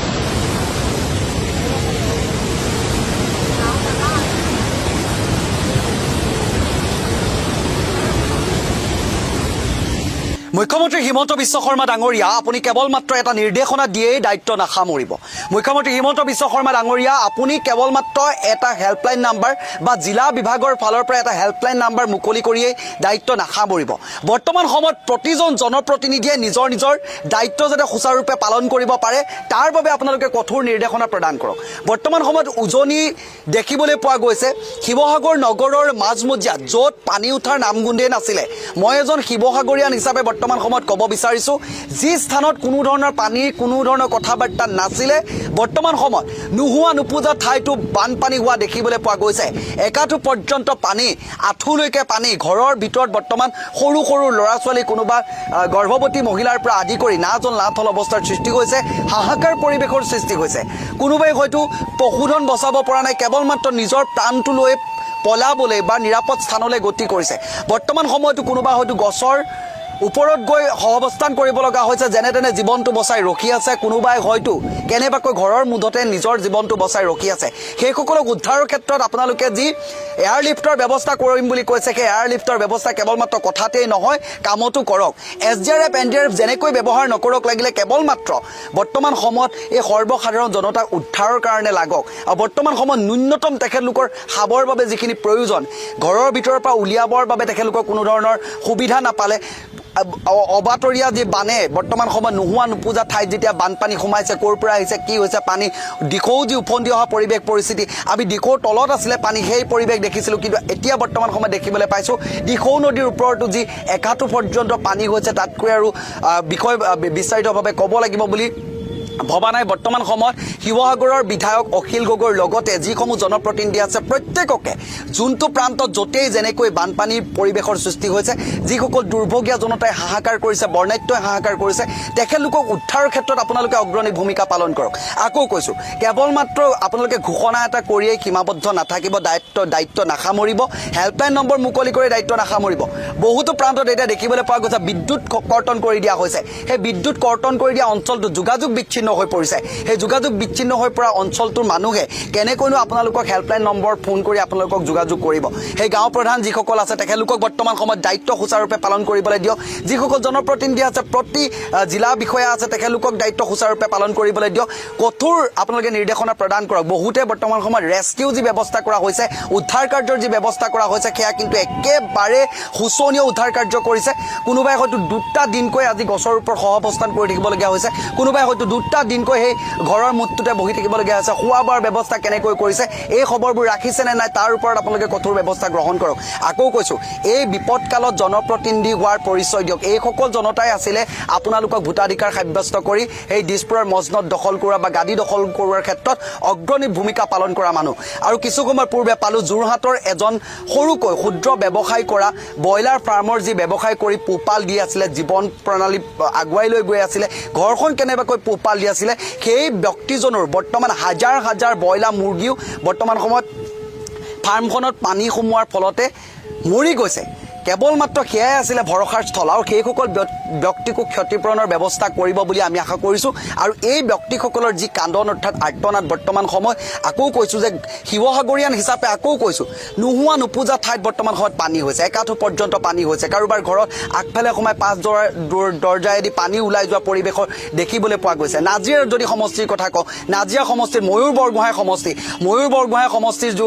Speaker 7: মুখ্যমন্ত্ৰী হিমন্ত বিশ্ব শৰ্মা ডাঙৰীয়া আপুনি কেৱল মাত্ৰ এটা নিৰ্দেশনা দিয়েই দায়িত্ব নাসামৰিব। মুখ্যমন্ত্ৰী হিমন্ত বিশ্ব শৰ্মা ডাঙৰীয়া আপুনি কেৱল মাত্ৰ এটা হেল্পলাইন নাম্বাৰ বা জিলা বিভাগৰ ফালৰ পৰা এটা হেল্পলাইন নাম্বাৰ মুকলি কৰিয়েই দায়িত্ব নাসামৰিব। বৰ্তমান সময়ত প্ৰতিজন জনপ্ৰতিনিধিয়ে নিজৰ নিজৰ দায়িত্ব যাতে সুচাৰুৰূপে পালন কৰিব পাৰে তাৰ বাবে আপোনালোকে কঠোৰ নিৰ্দেশনা প্ৰদান কৰক। বৰ্তমান সময়ত উজনি দেখিবলৈ পোৱা গৈছে শিৱসাগৰ নগৰৰ মাজমজিয়াত য'ত পানী উঠাৰ নামগোন্ধেই নাছিলে। মই এজন শিৱসাগৰীয়ান হিচাপে বৰ্তমান সময়ত ক'ব বিচাৰিছোঁ, যি স্থানত কোনো ধৰণৰ পানীৰ কোনো ধৰণৰ কথা বাৰ্তা নাছিলে, বৰ্তমান সময়ত নোহোৱা নোপোজা ঠাইটো বানপানী হোৱা দেখিবলৈ পোৱা গৈছে। একাঠু পৰ্যন্ত পানী, আঁঠুলৈকে পানী, ঘৰৰ ভিতৰত বৰ্তমান সৰু সৰু ল'ৰা ছোৱালী, কোনোবা গৰ্ভৱতী মহিলাৰ পৰা আদি কৰি নাজল নাথল অৱস্থাৰ সৃষ্টি হৈছে, হাহাকাৰ পৰিৱেশৰ সৃষ্টি হৈছে। কোনোবাই হয়তো পশুধন বচাব পৰা নাই, কেৱল মাত্ৰ নিজৰ প্ৰাণটো লৈ পলাবলৈ বা নিৰাপদ স্থানলৈ গতি কৰিছে। বৰ্তমান সময়তো কোনোবা হয়তো গছৰ ওপৰত গৈ সহাৱস্থান কৰিব লগা হৈছে, যেনে তেনে জীৱনটো বচাই ৰখি আছে। কোনোবাই হয়তো কেনেবাকৈ ঘৰৰ মুধতে নিজৰ জীৱনটো বচাই ৰখি আছে। সেইসকলক উদ্ধাৰৰ ক্ষেত্ৰত আপোনালোকে যি এয়াৰ লিফ্টৰ ব্যৱস্থা কৰিম বুলি কৈছে, সেই এয়াৰ লিফ্টৰ ব্যৱস্থা কেৱল মাত্ৰ কথাতেই নহয়, কামতো কৰক। SDRF NDRF যেনেকৈ ব্যৱহাৰ নকৰক লাগিলে, কেৱল মাত্ৰ বৰ্তমান সময়ত এই সৰ্বসাধাৰণ জনতাক উদ্ধাৰৰ কাৰণে লাগক। আৰু বৰ্তমান সময়ত ন্যূনতম তেখেতলোকৰ খাবৰ বাবে যিখিনি প্ৰয়োজন, ঘৰৰ ভিতৰৰ পৰা উলিয়াবৰ বাবে তেখেতলোকৰ কোনো ধৰণৰ সুবিধা নাপালে, অবাতৰীয়া যি বানে বৰ্তমান সময়ত নোহোৱা নোপোজা ঠাইত যেতিয়া বানপানী সোমাইছে, ক'ৰ পৰা আহিছে, কি হৈছে, পানী দিখৌ যি উফন্দি অহা পৰিৱেশ পৰিস্থিতি, আমি দিখৌৰ তলত আছিলে পানী, সেই পৰিৱেশ দেখিছিলোঁ। কিন্তু এতিয়া বৰ্তমান সময়ত দেখিবলৈ পাইছোঁ দিখৌ নদীৰ ওপৰতো যি একাঠু পৰ্যন্ত পানী হৈছে, তাতকৈ আৰু বিষয় বিস্তাৰিতভাৱে ক'ব লাগিব বুলি ভবা নাই। বৰ্তমান সময়ত শিৱসাগৰৰ বিধায়ক অখিল গগৈৰ লগতে যিসমূহ জনপ্ৰতিনিধি আছে, প্ৰত্যেককে যোনটো প্ৰান্তত য'তেই যেনেকৈ বানপানীৰ পৰিৱেশৰ সৃষ্টি হৈছে, যিসকল দুৰ্ভগীয়া জনতাই হাহাকাৰ কৰিছে, বৰ্ণাঢ্যই হাহাকাৰ কৰিছে, তেখেতলোকক উদ্ধাৰৰ ক্ষেত্ৰত আপোনালোকে অগ্ৰণী ভূমিকা পালন কৰক। আকৌ কৈছোঁ, কেৱল মাত্ৰ আপোনালোকে ঘোষণা এটা কৰিয়েই সীমাবদ্ধ নাথাকিব, দায়িত্ব নাসামৰিব, হেল্পলাইন নম্বৰ মুকলি কৰি দায়িত্ব নাসামৰিব। বহুতো প্ৰান্তত এতিয়া দেখিবলৈ পোৱা গৈছে বিদ্যুৎ কৰ্তন কৰি দিয়া হৈছে। সেই বিদ্যুৎ কৰ্তন কৰি দিয়া অঞ্চলটো যোগাযোগ বিচ্ছিন্ন হৈ পৰিছে। সেই যোগাযোগ বিচ্ছিন্ন হৈ পৰা অঞ্চলটোৰ মানুহে কেনেকৈনো আপোনালোকক হেল্পলাইন নম্বৰ ফোন কৰি আপোনালোকক যোগাযোগ কৰিব? সেই গাঁও প্ৰধান যিসকল আছে, তেখেতলোকক বৰ্তমান সময়ত দায়িত্ব সুচাৰুৰূপে পালন কৰিবলৈ দিয়ক। যিসকল জনপ্ৰতিনিধি আছে, প্ৰতি জিলা বিষয়া আছে, তেখেতলোকক দায়িত্ব সুচাৰুৰূপে পালন কৰিবলৈ দিয়ক। কঠোৰ আপোনালোকে নিৰ্দেশনা প্ৰদান কৰক। বহুতে বৰ্তমান সময়ত ৰেস্কিউ যি ব্যৱস্থা কৰা হৈছে, উদ্ধাৰ কাৰ্যৰ যি ব্যৱস্থা কৰা হৈছে, সেয়া কিন্তু একেবাৰে শোচনীয় উদ্ধাৰ কাৰ্য কৰিছে। কোনোবাই হয়তো 2টা দিনকৈ আজি গছৰ ওপৰত সহাৱস্থান কৰি থাকিবলগীয়া হৈছে, কোনোবাই হয়তো 2টা দিনকৈ সেই ঘৰৰ মুঠটোতে বহি থাকিবলগীয়া হৈছে। খোৱা বোৱাৰ ব্যৱস্থা কেনেকৈ কৰিছে, এই খবৰবোৰ ৰাখিছেনে নাই, তাৰ ওপৰত আপোনালোকে কঠোৰ ব্যৱস্থা গ্ৰহণ কৰক। আকৌ কৈছোঁ, এই বিপদকালত জনপ্ৰতিনিধি হোৱাৰ পৰিচয় দিয়ক। এইসকল জনতাই আছিলে আপোনালোকক ভোটাধিকাৰ সাব্যস্ত কৰি সেই দিছপুৰৰ মজনদ দখল কৰোৱা বা গাদী দখল কৰোৱাৰ ক্ষেত্ৰত অগ্ৰণী ভূমিকা পালন কৰা মানুহ। আৰু কিছু সময় পূৰ্বে পালোঁ যোৰহাটৰ এজন সৰুকৈ ক্ষুদ্ৰ ব্যৱসায় কৰা, ব্ৰইলাৰ ফাৰ্মৰ যি ব্যৱসায় কৰি পোহপাল দি আছিলে, জীৱন প্ৰণালী আগুৱাই লৈ গৈ আছিলে, ঘৰখন কেনেবাকৈ পোহপাল দি আছিলে, সেই ব্যক্তিজনৰ বৰ্তমান হাজাৰ হাজাৰ ব্ৰইলাৰ মুৰ্গীও বৰ্তমান সময়ত ফাৰ্মখনত পানী সোমোৱাৰ ফলতে মৰি গৈছে। কেৱল মাত্ৰ সেয়াই আছিলে ভৰসাৰ স্থল আৰু সেইসকল ব্যক্তিকো ক্ষতিপূৰণৰ ব্যৱস্থা কৰিব বুলি আমি আশা কৰিছোঁ আৰু এই ব্যক্তিসকলৰ যি কান্দন অৰ্থাৎ আৰ্তনাদ বৰ্তমান সময় আকৌ কৈছোঁ যে শিৱসাগৰীয়ান হিচাপে আকৌ কৈছোঁ নোহোৱা নোপোজা ঠাইত বৰ্তমান সময়ত পানী হৈছে একাঠু পৰ্যন্ত পানী হৈছে কাৰোবাৰ ঘৰত আগফালে সোমাই 5 দৰ্জায়েদি পানী ওলাই যোৱা পৰিৱেশৰ দেখিবলৈ পোৱা গৈছে নাজিৰাৰ যদি সমষ্টিৰ কথা কওঁ নাজিৰা সমষ্টিৰ ময়ূৰ বৰগোহাঁই সমষ্টিৰ যি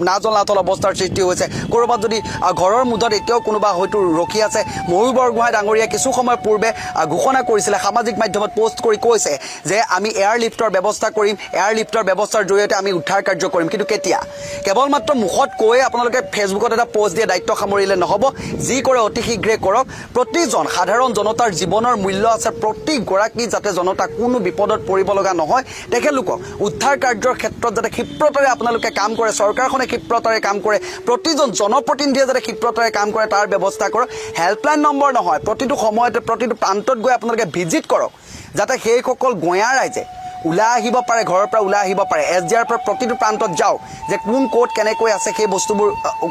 Speaker 7: নাজল নাথল অৱস্থাৰ সৃষ্টি হৈছে ক'ৰবাত যদি ঘৰৰ মুধত এতিয়াও কোনোবা হয়তো ৰখি আছে ময়ূৰ বৰগোহাঁই ডাঙৰীয়া কিছু সময় পূৰ্বে ঘোষণা কৰিছিলে সামাজিক মাধ্যমত পোষ্ট কৰি কৈছে যে আমি এয়াৰলিফ্টৰ ব্যৱস্থা কৰিম এয়াৰলিফ্টৰ ব্যৱস্থাৰ জৰিয়তে আমি উদ্ধাৰ কাৰ্য কৰিম কিন্তু কেতিয়া কেৱল মাত্ৰ মুখত কৈ আপোনালোকে ফেচবুকত এটা পোষ্ট দিয়ে দায়িত্ব সামৰিলে নহ'ব যি কৰে অতি শীঘ্ৰে কৰক প্ৰতিজন সাধাৰণ জনতাৰ জীৱনৰ মূল্য আছে প্ৰতিগৰাকী যাতে জনতা কোনো বিপদত পৰিব লগা নহয় তেখেতলোকক উদ্ধাৰ কাৰ্যৰ ক্ষেত্ৰত যাতে ক্ষিপ্ৰতাৰে আপোনালোকে কাম কৰে চৰকাৰখনে ক্ষিপ্ৰতাৰে কাম কৰে প্ৰতিজন জনপ্ৰতিনিধিয়ে যাতে ক্ষিপ্ৰতাৰে কাম কৰে তাৰ ব্যৱস্থা কৰক হেল্পলাইন নম্বৰ নহয় প্ৰতিটো সময়তে প্ৰতিটো প্ৰান্তত গৈ আপোনালোকে ভিজিট কৰক যাতে সেইসকল গঞা ৰাইজে ওলাই আহিব পাৰে ঘৰৰ পৰা ওলাই আহিব পাৰে SDR পৰা প্ৰতিটো প্ৰান্তত যাওক যে কোন ক'ত কেনেকৈ আছে সেই বস্তুবোৰ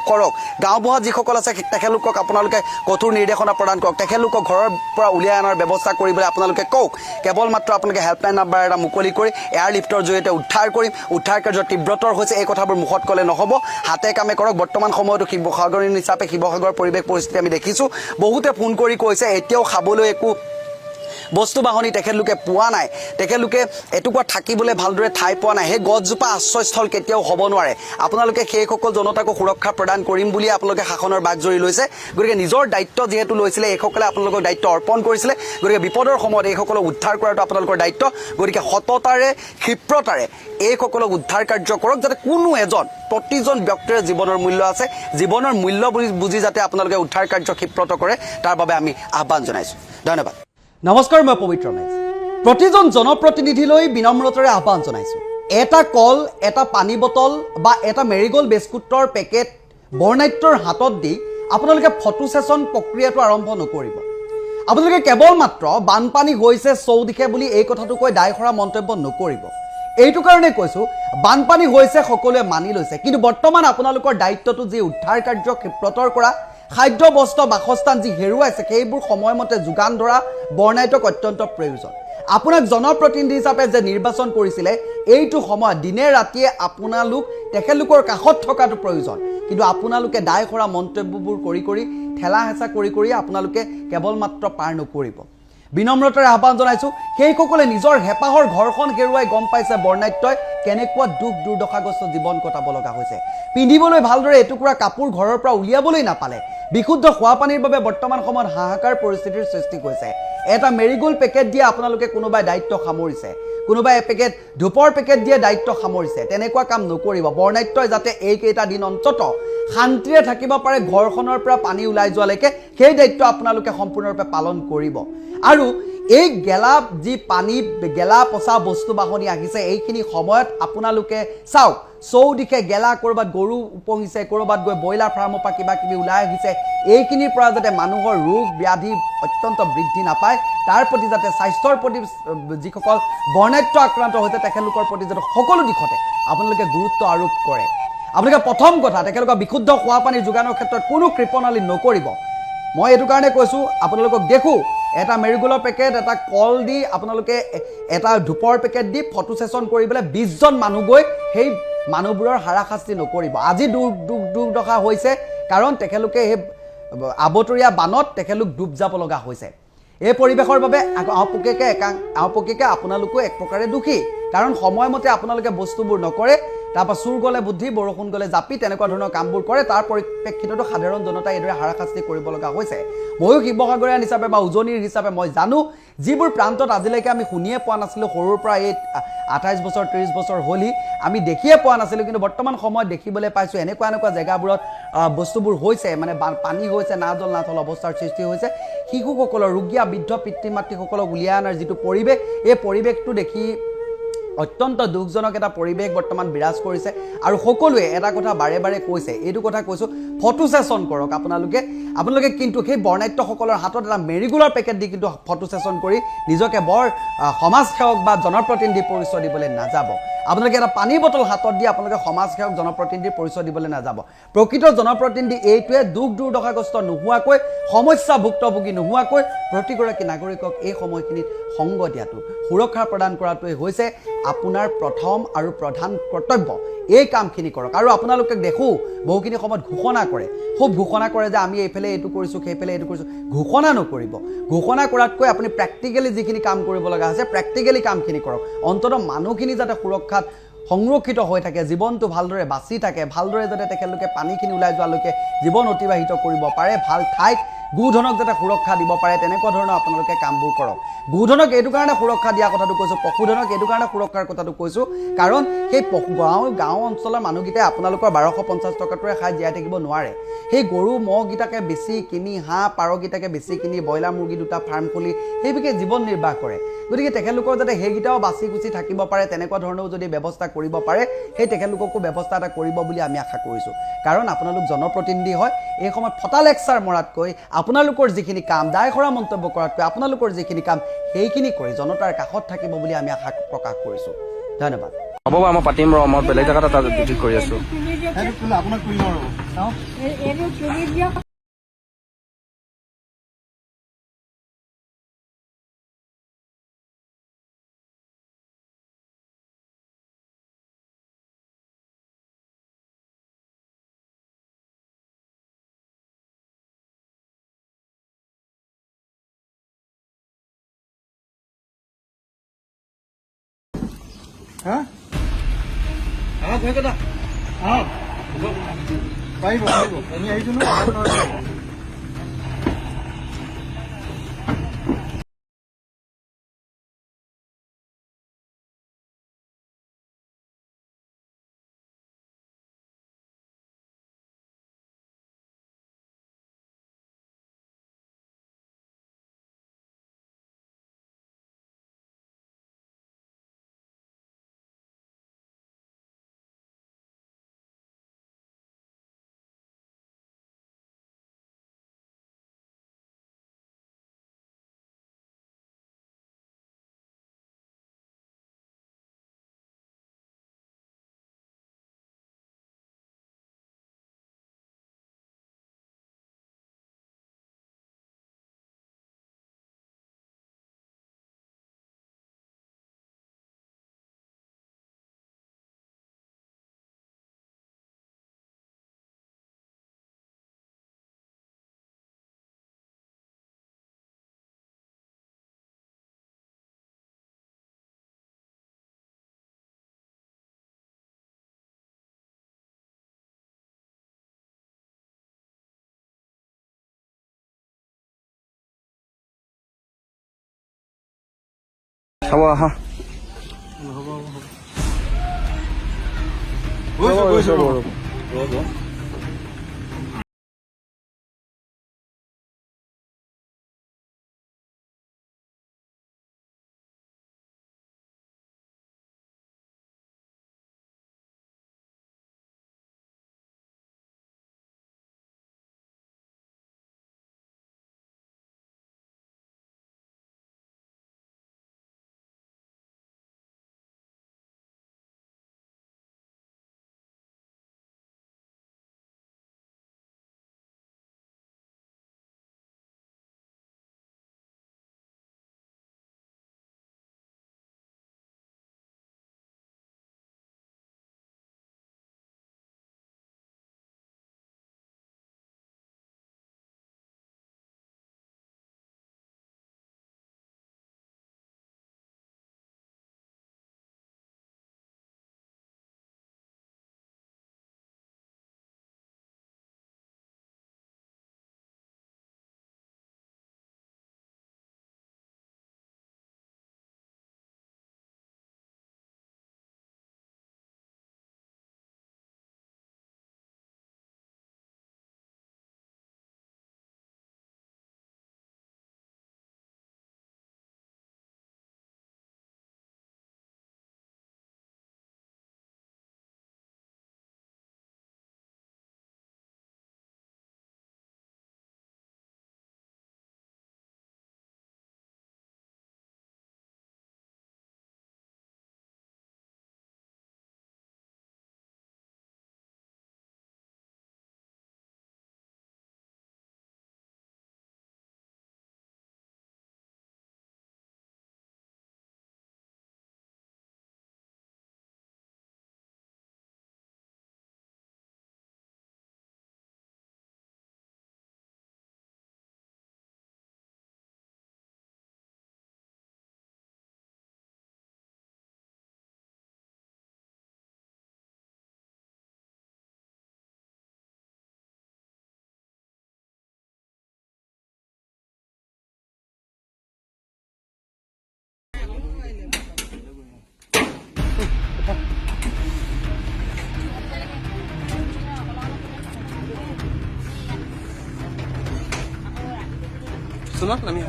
Speaker 7: কৰক গাঁওবুঢ়া যিসকল আছে তেখেতলোকক আপোনালোকে কঠোৰ নিৰ্দেশনা প্ৰদান কৰক তেখেতলোকক ঘৰৰ পৰা উলিয়াই অনাৰ ব্যৱস্থা কৰিবলৈ আপোনালোকে কওক কেৱল মাত্ৰ আপোনালোকে হেল্পলাইন নাম্বাৰ এটা মুকলি কৰি এয়াৰলিফ্টৰ জৰিয়তে উদ্ধাৰ কৰিম উদ্ধাৰ কাৰ্য তীব্ৰতৰ হৈছে এই কথাবোৰ মুখত ক'লে নহ'ব হাতে কামে কৰক বৰ্তমান সময়তো শিৱসাগৰীণ হিচাপে শিৱসাগৰৰ পৰিৱেশ পৰিস্থিতি আমি দেখিছোঁ বহুতে ফোন কৰি কৈছে এতিয়াও খাবলৈ একো বস্তু বাহনি তেখেতলোকে পোৱা নাই তেখেতলোকে এটুকুৰা থাকিবলৈ ভালদৰে ঠাই পোৱা নাই সেই গছজোপা আশ্ৰয়স্থল কেতিয়াও হ'ব নোৱাৰে আপোনালোকে সেইসকল জনতাকো সুৰক্ষা প্ৰদান কৰিম বুলি আপোনালোকে শাসনৰ বাক জৰি লৈছে গতিকে নিজৰ দায়িত্ব যিহেতু লৈছিলে এইসকলে আপোনালোকক দায়িত্ব অৰ্পণ কৰিছিলে গতিকে বিপদৰ সময়ত এইসকলক উদ্ধাৰ কৰাটো আপোনালোকৰ দায়িত্ব গতিকে সততাৰে ক্ষিপ্ৰতাৰে এইসকলক উদ্ধাৰ কাৰ্য কৰক যাতে কোনো এজন প্ৰতিজন ব্যক্তিৰ জীৱনৰ মূল্য আছে জীৱনৰ মূল্য বুজি যাতে আপোনালোকে উদ্ধাৰ কাৰ্য ক্ষিপ্ৰত কৰে তাৰ বাবে আমি আহ্বান জনাইছোঁ ধন্যবাদ নমস্কাৰ মই পবিত্ৰ মেজ প্ৰতিজন জনপ্ৰতিনিধিলৈ বিনম্ৰতাৰে আহ্বান জনাইছোঁ এটা কল এটা পানী বটল বা এটা মেৰিগোল্ড বিস্কুটৰ পেকেট বৰ্ণাঢ্যৰ হাতত দি আপোনালোকে ফটো সেশন প্ৰক্ৰিয়াটো আৰম্ভ নকৰিব আপোনালোকে কেৱল মাত্ৰ বানপানী হৈছে চৌদিশে বুলি এই কথাটো কৈ দায়খৰা মন্তব্য নকৰিব এইটো কাৰণে কৈছোঁ বানপানী হৈছে সকলোৱে মানি লৈছে কিন্তু বৰ্তমান আপোনালোকৰ দায়িত্বটো যি উদ্ধাৰ কাৰ্য ক্ষিপ্ৰতৰ কৰা খাদ্য বস্ত্ৰ বাসস্থান যি হেৰুৱাইছে সেইবোৰ সময়মতে যোগান ধৰা বৰ্ণাঢ্যক অত্যন্ত প্ৰয়োজন আপোনাক জনপ্ৰতিনিধি হিচাপে যে নিৰ্বাচন কৰিছিলে এইটো সময়ত দিনে ৰাতিয়ে আপোনালোক তেখেতলোকৰ কাষত থকাটো প্ৰয়োজন কিন্তু আপোনালোকে দায়খৰা মন্তব্যবোৰ কৰি ঠেলা হেঁচা কৰি আপোনালোকে কেৱল মাত্ৰ পাৰ নকৰিব বিনম্ৰতাৰে আহ্বান জনাইছোঁ সেইসকলে নিজৰ হেঁপাহৰ ঘৰখন হেৰুৱাই গম পাইছে বৰ্ণাঢ্যই কেনেকুৱা দুখ দুৰ্দশাগ্ৰস্ত জীৱন কটাব লগা হৈছে পিন্ধিবলৈ ভালদৰে এটুকুৰা কাপোৰ ঘৰৰ পৰা উলিয়াবলৈ নাপালে বিশুদ্ধ খোৱা পানীৰ বাবে বৰ্তমান সময়ত হাহাকাৰ পৰিস্থিতিৰ সৃষ্টি হৈছে এটা মেৰিগোল্ড পেকেট দিয়ে আপোনালোকে কোনোবাই দায়িত্ব সামৰিছে কোনোবাই পেকেট ধূপৰ পেকেট দিয়ে দায়িত্ব সামৰিছে তেনেকুৱা কাম নকৰিব বৰ্ণাঢ্যই যাতে এইকেইটা দিন অন্তত শান্তিৰে থাকিব পাৰে ঘৰখনৰ পৰা পানী ওলাই যোৱালৈকে সেই দায়িত্ব আপোনালোকে সম্পূৰ্ণৰূপে পালন কৰিব আৰু এই গেলা যি পানী গেলা পচা বস্তু বাহনি আহিছে এইখিনি সময়ত আপোনালোকে চাওক চৌদিশে গেলা ক'ৰবাত গৰু উপঙিছে ক'ৰবাত গৈ ব্ৰইলাৰ ফাৰ্মৰ পৰা কিবা কিবি ওলাই আহিছে এইখিনিৰ পৰা যাতে মানুহৰ ৰোগ ব্যাধি অত্যন্ত বৃদ্ধি নাপায় তাৰ প্ৰতি যাতে স্বাস্থ্যৰ প্ৰতি যিসকল বৰ্ণাঢ্য আক্ৰান্ত হৈছে তেখেতলোকৰ প্ৰতি যাতে সকলো দিশতে আপোনালোকে গুৰুত্ব আৰোপ কৰে আপোনালোকে প্ৰথম কথা তেখেতলোকৰ বিশুদ্ধ খোৱা পানী যোগানৰ ক্ষেত্ৰত কোনো কৃপণালী নকৰিব মই এইটো কাৰণে কৈছোঁ আপোনালোকক দেখোঁ এটা মেৰিগোল্ডৰ পেকেট এটা কল দি আপোনালোকে এটা ধূপৰ পেকেট দি ফটো সেশন কৰিবলৈ 20 জন মানুহ গৈ সেই মানুহবোৰৰ হাৰাশাস্তি নকৰিব আজি দুৰ্দশা হৈছে কাৰণ তেখেতলোকে সেই আবতৰীয়া বানত তেখেতলোক ডুব যাব লগা হৈছে এই পৰিৱেশৰ বাবে আওপকীয়াকৈ আপোনালোকো এক প্ৰকাৰে দুখী কাৰণ সময়মতে আপোনালোকে বস্তুবোৰ নকৰে তাৰপৰা চুৰ গ'লে বুদ্ধি বৰষুণ গ'লে জাপি তেনেকুৱা ধৰণৰ কামবোৰ কৰে তাৰ পৰিপ্ৰেক্ষিততো সাধাৰণ জনতাই এইদৰে হাৰাশাস্তি কৰিব লগা হৈছে ময়ো শিৱসাগৰীয়ান হিচাপে বা উজনিৰ হিচাপে মই জানো যিবোৰ প্ৰান্তত আজিলৈকে আমি শুনিয়ে পোৱা নাছিলোঁ সৰুৰ পৰা এই 28 বছৰ 30 বছৰ হ'লি আমি দেখিয়ে পোৱা নাছিলোঁ কিন্তু বৰ্তমান সময়ত দেখিবলৈ পাইছোঁ এনেকুৱা জেগাবোৰত বস্তুবোৰ হৈছে মানে পানী হৈছে নাজল নাথল অৱস্থাৰ সৃষ্টি হৈছে শিশুসকলৰ ৰোগীয়া বৃদ্ধ পিতৃ মাতৃসকলক উলিয়াই অনাৰ যিটো পৰিৱেশ এই পৰিৱেশটো দেখি অত্যন্ত দুখজনক এটা পৰিৱেশ বৰ্তমান বিৰাজ কৰিছে আৰু সকলোৱে এটা কথা বাৰে বাৰে কৈছে এইটো কথা কৈছোঁ ফটো সেশন কৰক আপোনালোকে কিন্তু সেই বৰ্ণাঢ্যসকলৰ হাতত এটা মেৰিগোল্ডৰ পেকেট দি কিন্তু ফটো সেশন কৰি নিজকে বৰ সমাজ সেৱক বা জনপ্ৰতিনিধি পৰিচয় দিবলৈ নাযাব আপোনালোকে এটা পানী বটল হাতত দি আপোনালোকে সমাজসেৱক জনপ্ৰতিনিধিৰ পৰিচয় দিবলৈ নাযাব প্ৰকৃত জনপ্ৰতিনিধি এইটোৱে দুখ দুৰ্দশাগ্ৰস্ত নোহোৱাকৈ সমস্যা ভুক্তভোগী নোহোৱাকৈ প্ৰতিগৰাকী নাগৰিকক এই সময়খিনিত সংগ দিয়াটো সুৰক্ষা প্ৰদান কৰাটোৱে হৈছে আপোনাৰ প্ৰথম আৰু প্ৰধান কৰ্তব্য এই কামখিনি কৰক আৰু আপোনালোকে দেখোঁ বহুখিনি সময়ত ঘোষণা কৰে খুব ঘোষণা কৰে যে আমি এইফালে এইটো কৰিছোঁ সেইফালে এইটো কৰিছোঁ ঘোষণা নকৰিব ঘোষণা কৰাতকৈ আপুনি প্ৰেক্টিকেলি যিখিনি কাম কৰিব লগা আছে প্ৰেক্টিকেলি কামখিনি কৰক অন্ততঃ মানুহখিনি যাতে সুৰক্ষাত সংৰক্ষিত হৈ থাকে জীৱনটো ভালদৰে বাচি থাকে ভালদৰে যাতে তেখেতলোকে পানীখিনি ওলাই যোৱালৈকে জীৱন অতিবাহিত কৰিব পাৰে ভাল ঠাইত গোধনক যাতে সুৰক্ষা দিব পাৰে তেনেকুৱা ধৰণৰ আপোনালোকে কামবোৰ কৰক গোধনক এইটো কাৰণে সুৰক্ষা দিয়া কথাটো কৈছোঁ পশুধনক এইটো কাৰণে সুৰক্ষাৰ কথাটো কৈছোঁ কাৰণ সেই গাঁও অঞ্চলৰ মানুহকেইটাই আপোনালোকৰ 1250 টকাটোৱে খাই জীয়াই থাকিব নোৱাৰে সেই গৰু মহকেইটাকে বেছি কিনি হাঁহ পাৰকেইটাকে বেছি কিনি ব্ৰইলাৰ মুৰ্গী দুটা ফাৰ্ম খুলি সেইভাগে জীৱন নিৰ্বাহ কৰে গতিকে তেখেতলোকৰ যাতে সেইকেইটাও বাচি কুচি থাকিব পাৰে তেনেকুৱা ধৰণেও যদি ব্যৱস্থা কৰিব পাৰে সেই তেখেতলোককো ব্যৱস্থা এটা কৰিব বুলি আমি আশা কৰিছোঁ কাৰণ আপোনালোক জনপ্ৰতিনিধি হয় এই সময়ত ফটা লেকচাৰ মৰাতকৈ আপোনালোকৰ যিখিনি কাম দায়খৰা মন্তব্য কৰাতকৈ আপোনালোকৰ যিখিনি কাম সেইখিনি কৰি জনতাৰ কাষত থাকিব বুলি আমি আশা প্ৰকাশ কৰিছোঁ ধন্যবাদ
Speaker 3: হ'ব বাৰু মই পাতিম ৰ মই বেলেগ জেগাত এটা ডিউটি কৰি আছোঁ
Speaker 6: পাৰিব আমি আহিছোঁ ন হ'ব আহা গৈছোঁ
Speaker 3: আলোচনাত আমি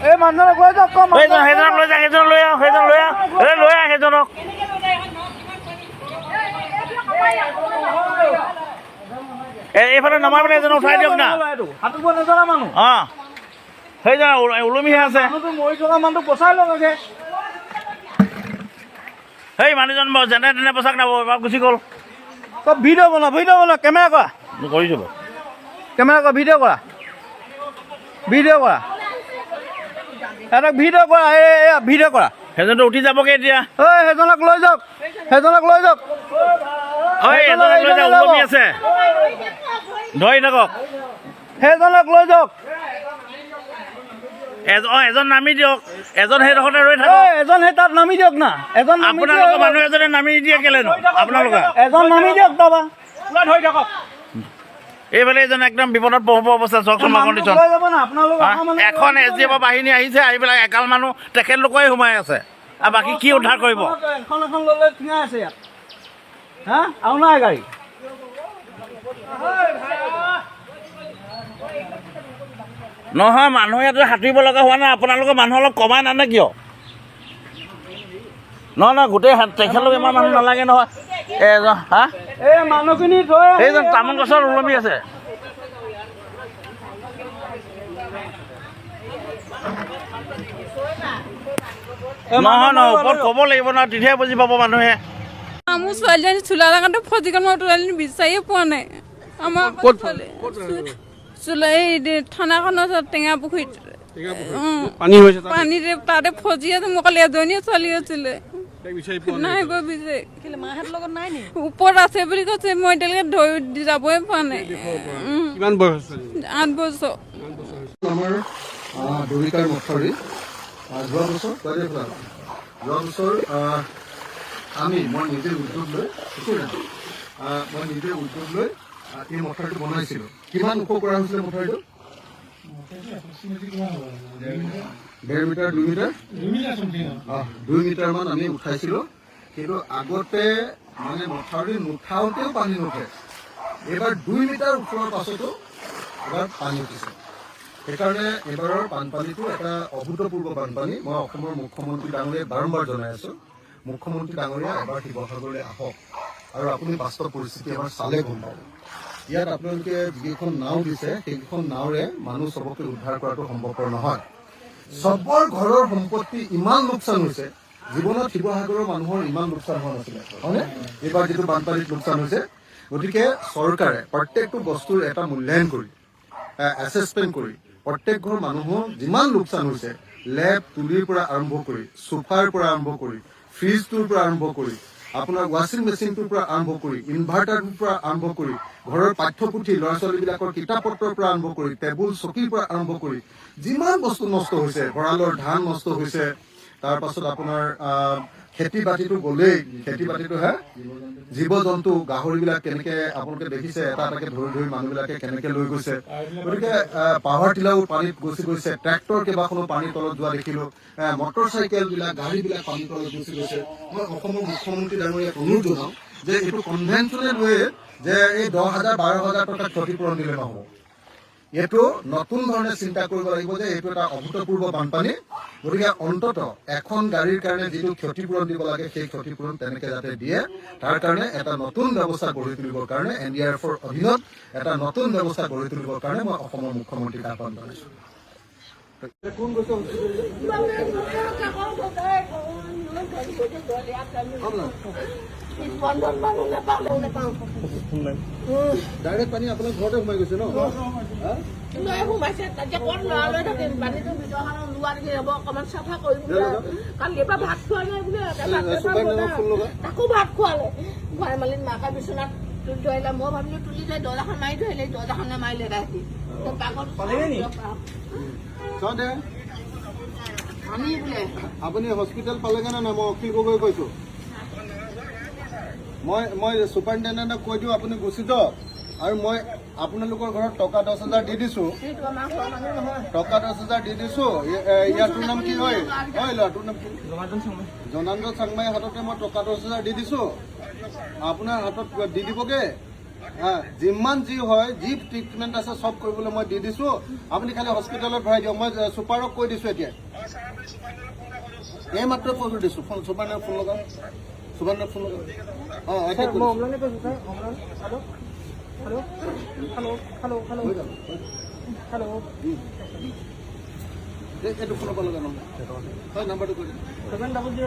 Speaker 8: এই মানুহজনক লৈ যাওক সেইজনক লৈ যাওক সেইজন লৈ আহ সেইজন লৈ আহ লৈ আহ সেইজনক এইফালে নমাই পেলাই এজনক উঠাই দিয়ক না সাঁতুৰিব নজনা মানুহ অঁ সেইজন ওলমিহে আছে মৰি থকা মানুহটো বচাই লওক আগে সেই মানুহজন যেনে তেনে বচাক নাপাব এবাৰ গুচি গ'ল ভিডিঅ' বনা কেমেৰা কৰা কৰিছোঁ বাৰু কেমেৰা কৰা ভিডিঅ' কৰা এটা ভিডিঅ' কৰা ভিডিঅ' কৰা সেইজনটো উঠি যাবগৈ এতিয়া সেইজনক লৈ যাওক ওলমি আছে ধৰি থাকক সেইজনক লৈ যাওক এজন নামি দিয়ক এজন সেইডোখৰতে ৰৈ থাকক এজন সেই তাত নামি দিয়ক না এজন আপোনালোকৰ মানুহ এজনে নামি দিয়ে কেলে ন আপোনালোকে এজন নামি দিয়ক তাৰপৰা ধৰি থাকক এইফালে এজন একদম বিপদত বহু অৱস্থা চাওকচোন কণ্ডিশ্যন এখন SDF বাহিনী আহিছে আহি পেলাই একাল মানুহ তেখেতলোকে সোমাই আছে আৰু বাকী কি উদ্ধাৰ কৰিব এখন ল'লে ঠিঙাই আছে ইয়াত হা আৰু নাই গাড়ী নহয় মানুহ ইয়াতে সাঁতুৰিব লগা হোৱা নাই আপোনালোকৰ মানুহ অলপ কমাই নানে কিয় নহয় গোটেই তেখেতলোক ইমান মানুহ নালাগে নহয় এজন হা এই মানুহখিনি থৈ এইজন তামোল গছৰ ওলমি আছে নহয় ওপৰত ক'ব লাগিব নহয় তেতিয়াহে বুজি পাব মানুহে
Speaker 9: মোৰ ছোৱালীজনী চোলা লগাতে ফজিখন মই ছোৱালীজনী বিচাৰিয়ে পোৱা নাই আমাৰ এই থানাখনৰ ওচৰত টেঙা পুখুৰীত পানী তাতে ফজি আছে মোৰ কালি এজনীয়ে ছোৱালী আছিলে নাই ওপৰত আছে বুলি কৈছে মই এতিয়ালৈকে ধৰি যাবই পৰা নাই 8 বছৰ
Speaker 6: আমাৰ দৰিকাৰ মথাউৰি যোৱা বছৰ মই নিজে উদ্যোগ লৈ এই মথাউৰিটো বনাইছিলোঁ কিমান ওখ কৰা হৈছিলে মথাউৰিটো 1.5 মিটাৰ 2 মিটাৰমান আমি উঠাইছিলোঁ কিন্তু আগতে মানে মথাউৰি নুঠাওঁতেও পানী নুঠে এইবাৰ 2 মিটাৰ উঠোৱাৰ পাছতো এবাৰ পানী উঠিছে সেইকাৰণে এইবাৰৰ বানপানীটো এটা অভূতপূৰ্ব বানপানী মই অসমৰ মুখ্যমন্ত্ৰী ডাঙৰীয়াক বাৰম্বাৰ জনাই আছোঁ মুখ্যমন্ত্ৰী ডাঙৰীয়া এবাৰ শিৱসাগৰলৈ আহক আৰু আপুনি বাস্তৱ পৰিস্থিতি এবাৰ চালে গম পাব ইয়াত আপোনালোকে যিকেইখন নাও দিছে সেইকেইখন নাওৰে মানুহ চবকে উদ্ধাৰ কৰাটো সম্ভৱপৰ নহয় চবৰ ঘৰৰ সম্পত্তি ইমান লোকচান হৈছে জীৱনত শিৱসাগৰৰ মানুহৰ ইমান লোকচান হোৱা নাছিলে হয়নে এইবাৰ যিটো বানপানীত লোকচান হৈছে গতিকে চৰকাৰে প্ৰত্যেকটো বস্তুৰ এটা মূল্যায়ন কৰি এছেছমেণ্ট কৰি প্ৰত্যেক ঘৰ মানুহৰ যিমান লোকচান হৈছে লেপ তুলিৰ পৰা আৰম্ভ কৰি সোফাৰ পৰা আৰম্ভ কৰি ফ্ৰিজটোৰ পৰা আৰম্ভ কৰি আপোনাৰ ৱাশ্বিং মেচিনটোৰ পৰা আৰম্ভ কৰি ইনভাৰ্টাৰটোৰ পৰা আৰম্ভ কৰি ঘৰৰ পাঠ্যপুথি ল'ৰা ছোৱালীবিলাকৰ কিতাপ পত্ৰৰ পৰা আৰম্ভ কৰি টেবুল চকীৰ পৰা আৰম্ভ কৰি যিমান বস্তু নষ্ট হৈছে, ভঁৰালৰ ধান নষ্ট হৈছে, তাৰ পাছত আপোনাৰ খেতি বাতিটো গ'লেই, খেতি বাতিটো জীৱ জন্তু গাহৰিবিলাক কেনেকে আপোনালোকে দেখিছে, এটা এটাকে ধৰি ধৰি মানুহবিলাকে কেনেকে লৈ গৈছে। গতিকে পাৱাৰ টিলাৰো পানীত গুচি গৈছে, ট্ৰেক্টৰ কেইবাখনো পানীৰ তলত যোৱা দেখিলো, মটৰ চাইকেল বিলাক গাড়ীবিলাক পানীৰ তলত গুচি গৈছে। মই অসমৰ মুখ্যমন্ত্ৰী ডাঙৰীয়াক অনুৰোধ জনাওঁ যে এইটো কনভেনচনেল ৱে যে এই 10,000 12,000 টকা ক্ষতিপূৰণ দিলে নহ'ব। এইটো নতুন ধৰণে চিন্তা কৰিব লাগিব যে এইটো এটা অভূতপূৰ্ব বানপানী। গতিকে অন্তত এখন গাড়ীৰ কাৰণে যিটো ক্ষতিপূৰণ দিব লাগে সেই ক্ষতিপূৰণ তেনেকে যাতে দিয়ে, তাৰ কাৰণে এটা নতুন ব্যৱস্থা গঢ়ি তুলিবৰ কাৰণে NDRFৰ অধীনত এটা নতুন ব্যৱস্থা গঢ়ি তুলিবৰ কাৰণে মই অসমৰ মুখ্যমন্ত্ৰীক আহ্বান জনাইছো। কোন গৈছে ডাইৰেক্ট পানী আপোনাৰ ঘৰতে সোমাই গৈছে ন?
Speaker 10: সোমাইছে তাতে ক'ত লৰালৈ থাকে পানীটো ভিতৰখন লোৱা দেখি যাব অকণমান চাফা কৰিব কালিৰ পৰা ভাত খোৱা নাই বোলে তাকো ভাত খোৱালে ঘৰ মালিক মাকে বিচনাত তুলি থৈ আহিলে। মই ভাবিলো তুলি থৈ দৰ্জাখন মাৰি থৈ আহিলে, দৰ্জাখন নামাৰিলে ৰাতি পাগল আমি বোলে।
Speaker 6: আপুনি হস্পিটেল পালেগে নে নাই? মই অখিল গগৈ কৈছো। মই ছুপাৰিণ্টেণ্ডেণ্টক কৈ দিওঁ আপুনি গুচি যাওক, আৰু মই আপোনালোকৰ ঘৰত টকা 10,000 দি দিছো, টকা 10,000 দি দিছো। ইয়াৰটোৰ নাম কি হয়? ল'ৰাটোৰ নাম কি? জনাৰ্দন চাংমাইৰ হাততে মই টকা 10,000 দি দিছো, আপোনাৰ হাতত দি দিবগে। যিমান যি হয়, যি ট্ৰিটমেণ্ট আছে চব কৰিবলৈ মই দি দিছো। আপুনি খালি হস্পিটেলত ভৰাই দিয়ক। মই ছুপাৰক কৈ দিছো এতিয়া, এই মাত্ৰ ফোন দিছো। ছুপাৰক ফোন লগাওক, ছুপাৰক ফোন লগাওক। এইটো ফোন লগা নম্বৰ হয়, নাম্বাৰটো কৈ দিম 700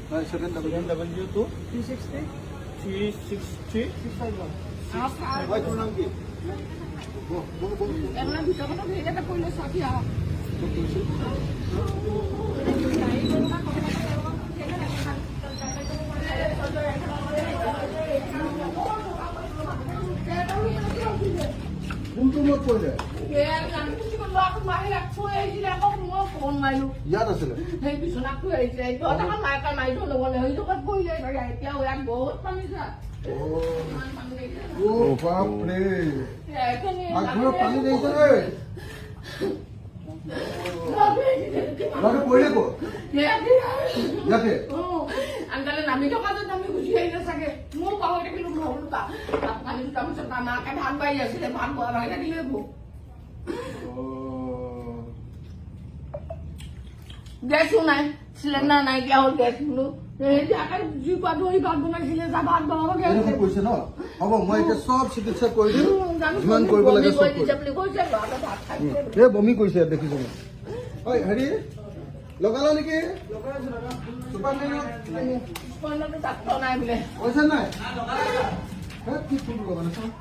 Speaker 6: হয় 700 363 হয়। তোৰ নাম কি? কোনটো মত পৰিলে? ইয়াত আছিলে
Speaker 10: সেই বিচনাত থৈ আহিছিলে, দৰ্জাখন মাইকাৰ মাৰি থৈ ল'ব লাগিব। সেইটো ক'ত পৰিলে এতিয়া ইয়াত বহুত পানী যায়।
Speaker 6: বাপৰে, পাকঘৰত পানী দেখিছে নে? ল'ৰাটো পৰিলে ক'ত? ইয়াতে
Speaker 10: আনকালে নামি থকা যেন আমি গুচি আহিলে চাগে। মোৰ পাহৰি থাকিলো ঘৰ দুটা পানী দুটা পিছত মাকে ধান পাৰি আছিলে, ভাত বৰা ভাগি থাকিলে মোক গেছো নাই, চিলিণ্ডাৰ নাইকিয়া হ'ল। গেছ বোলো জুই পা ধৰি ভাত বনাইছিলে, যা ভাত বনাব
Speaker 6: কৈছে ন? হ'ব, মই এতিয়া চব চিকিৎসা কৰি দিম, যিমান কৰিব লাগে চব কৰিম। এই বমি কৰিছে দেখিছো মই। হয়, হেৰি লগালা নেকি?
Speaker 10: ডাক্তৰ নাই বোলে।
Speaker 6: কৈছে নাই? কি ফোনটো লগালে চাওঁ।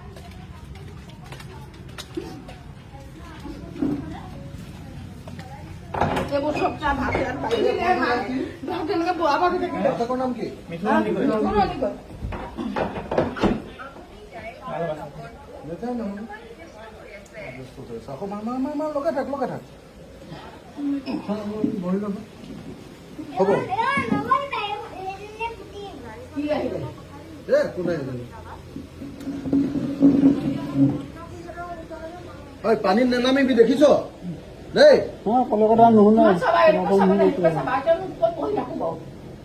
Speaker 10: এইবোৰ চব চাহ ভাত তেনেকে বোৱা ভাবি থাকে।
Speaker 6: বাপেকৰ নাম কি? লগাই থাক, লগাই থাক। হ'ব কোনাই পানীত নেনামিবি, দেখিছ দেই?
Speaker 10: ক'ত পঢ়ি থাকো বাৰু